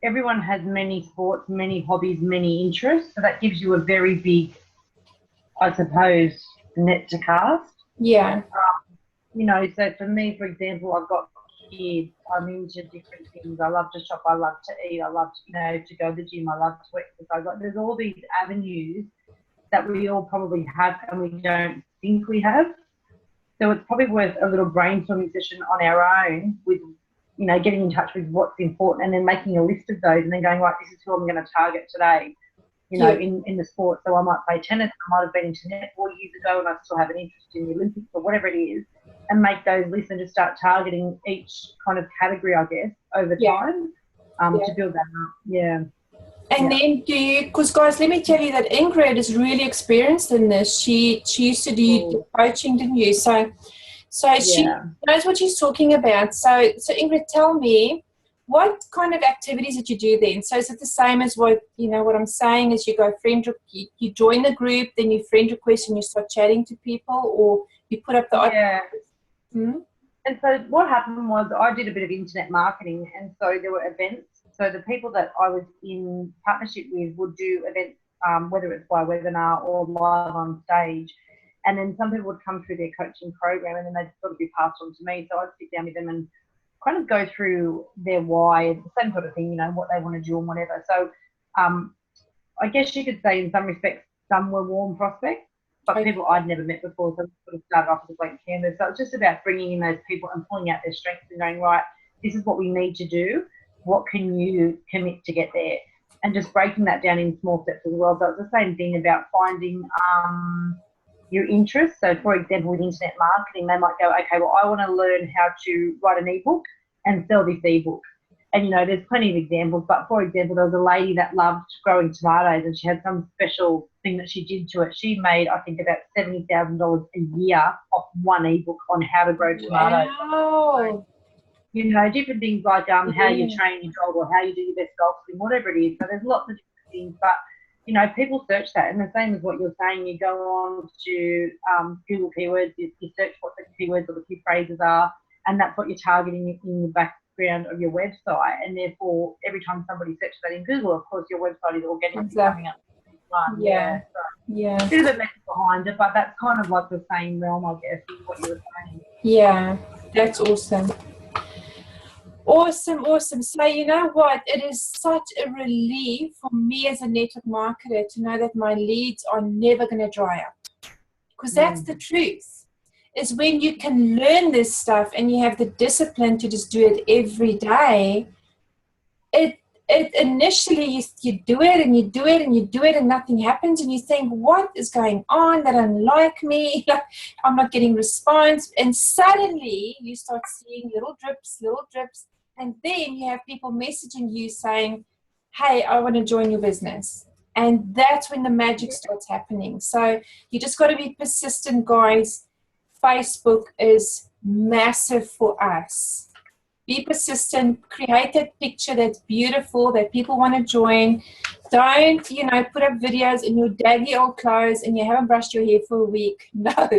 everyone has many sports, many hobbies, many interests. So that gives you a very big, I suppose, net to cast. Yeah. You know, so for me, for example, I've got kids. I'm into different things. I love to shop. I love to eat. I love to, you know, to go to the gym. I love to exercise. Like, there's all these avenues that we all probably have and we don't think we have. So it's probably worth a little brainstorming session on our own with, you know, getting in touch with what's important and then making a list of those and then going, right, this is who I'm going to target today, you know, in the sport. So I might play tennis. I might have been into netball years ago and I still have an interest in the Olympics or whatever it is, and make those lists and just start targeting each kind of category, I guess, over time to build that up. Yeah. And then because guys, let me tell you that Ingrid is really experienced in this. She used to do coaching, didn't you? So she knows what she's talking about. So Ingrid, tell me, what kind of activities did you do then? So is it the same as what I'm saying is you go you join the group, then you friend request and you start chatting to people, or you put up the And so what happened was I did a bit of internet marketing, and so there were events. So the people that I was in partnership with would do events, whether it's by webinar or live on stage. And then some people would come through their coaching program and then they'd sort of be passed on to me. So I'd sit down with them and kind of go through their why, the same sort of thing, you know, what they want to do and whatever. So I guess you could say in some respects, some were warm prospects. but people I'd never met before, so we sort of started off with a blank canvas. So it's just about bringing in those people and pulling out their strengths and going, right, this is what we need to do. What can you commit to get there? And just breaking that down in small steps as well. So it's the same thing about finding your interests. So, for example, with internet marketing, they might go, okay, well, I want to learn how to write an ebook and sell this ebook. And, you know, there's plenty of examples. But, for example, there was a lady that loved growing tomatoes and she had some special thing that she did to it. She made, I think, about $70,000 a year off one ebook on how to grow tomatoes. Wow. You know, different things like how you train your dog or how you do your best golf swing, whatever it is. So there's lots of different things. But, you know, people search that. And the same as what you're saying, you go on to Google keywords, you search what the keywords or the key phrases are, and that's what you're targeting in the background of your website. And therefore, every time somebody searches that in Google, of course, your website is organically coming up. Yeah. So there's a bit of method behind it, but that's kind of like the same realm, I guess, is what you were saying. Yeah, that's awesome. Awesome. So you know what? It is such a relief for me as a network marketer to know that my leads are never going to dry up. Because that's the truth. Is when you can learn this stuff and you have the discipline to just do it every day, it initially you do it and you do it and you do it and nothing happens and you think, what is going on? They don't like me. I'm not getting response. And suddenly you start seeing little drips. And then you have people messaging you saying, hey, I want to join your business. And that's when the magic starts happening. So you just got to be persistent, guys. Facebook is massive for us. Be persistent, create that picture that's beautiful, that people want to join. Don't, you know, put up videos in your daggy old clothes and you haven't brushed your hair for a week. No.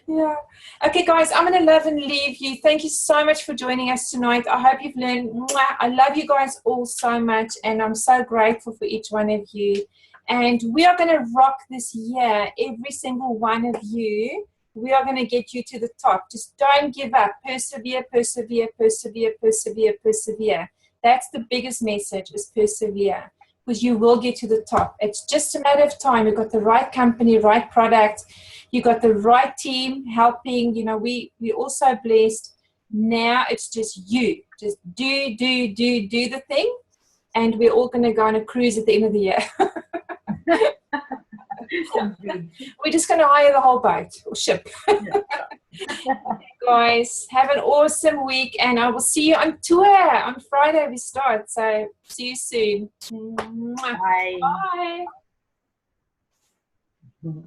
Yeah. Okay, guys, I'm going to love and leave you. Thank you so much for joining us tonight. I hope you've learned. I love you guys all so much, and I'm so grateful for each one of you. And we are going to rock this year, every single one of you. We are going to get you to the top. Just don't give up. Persevere. That's the biggest message, is persevere, because you will get to the top. It's just a matter of time. You've got the right company, right product. You've got the right team helping. You know, we're also blessed. Now it's just you. Just do the thing. And we're all going to go on a cruise at the end of the year. We're just going to hire the whole boat or ship. Guys, have an awesome week, and I will see you on tour on Friday. We start, so see you soon. Bye. Bye.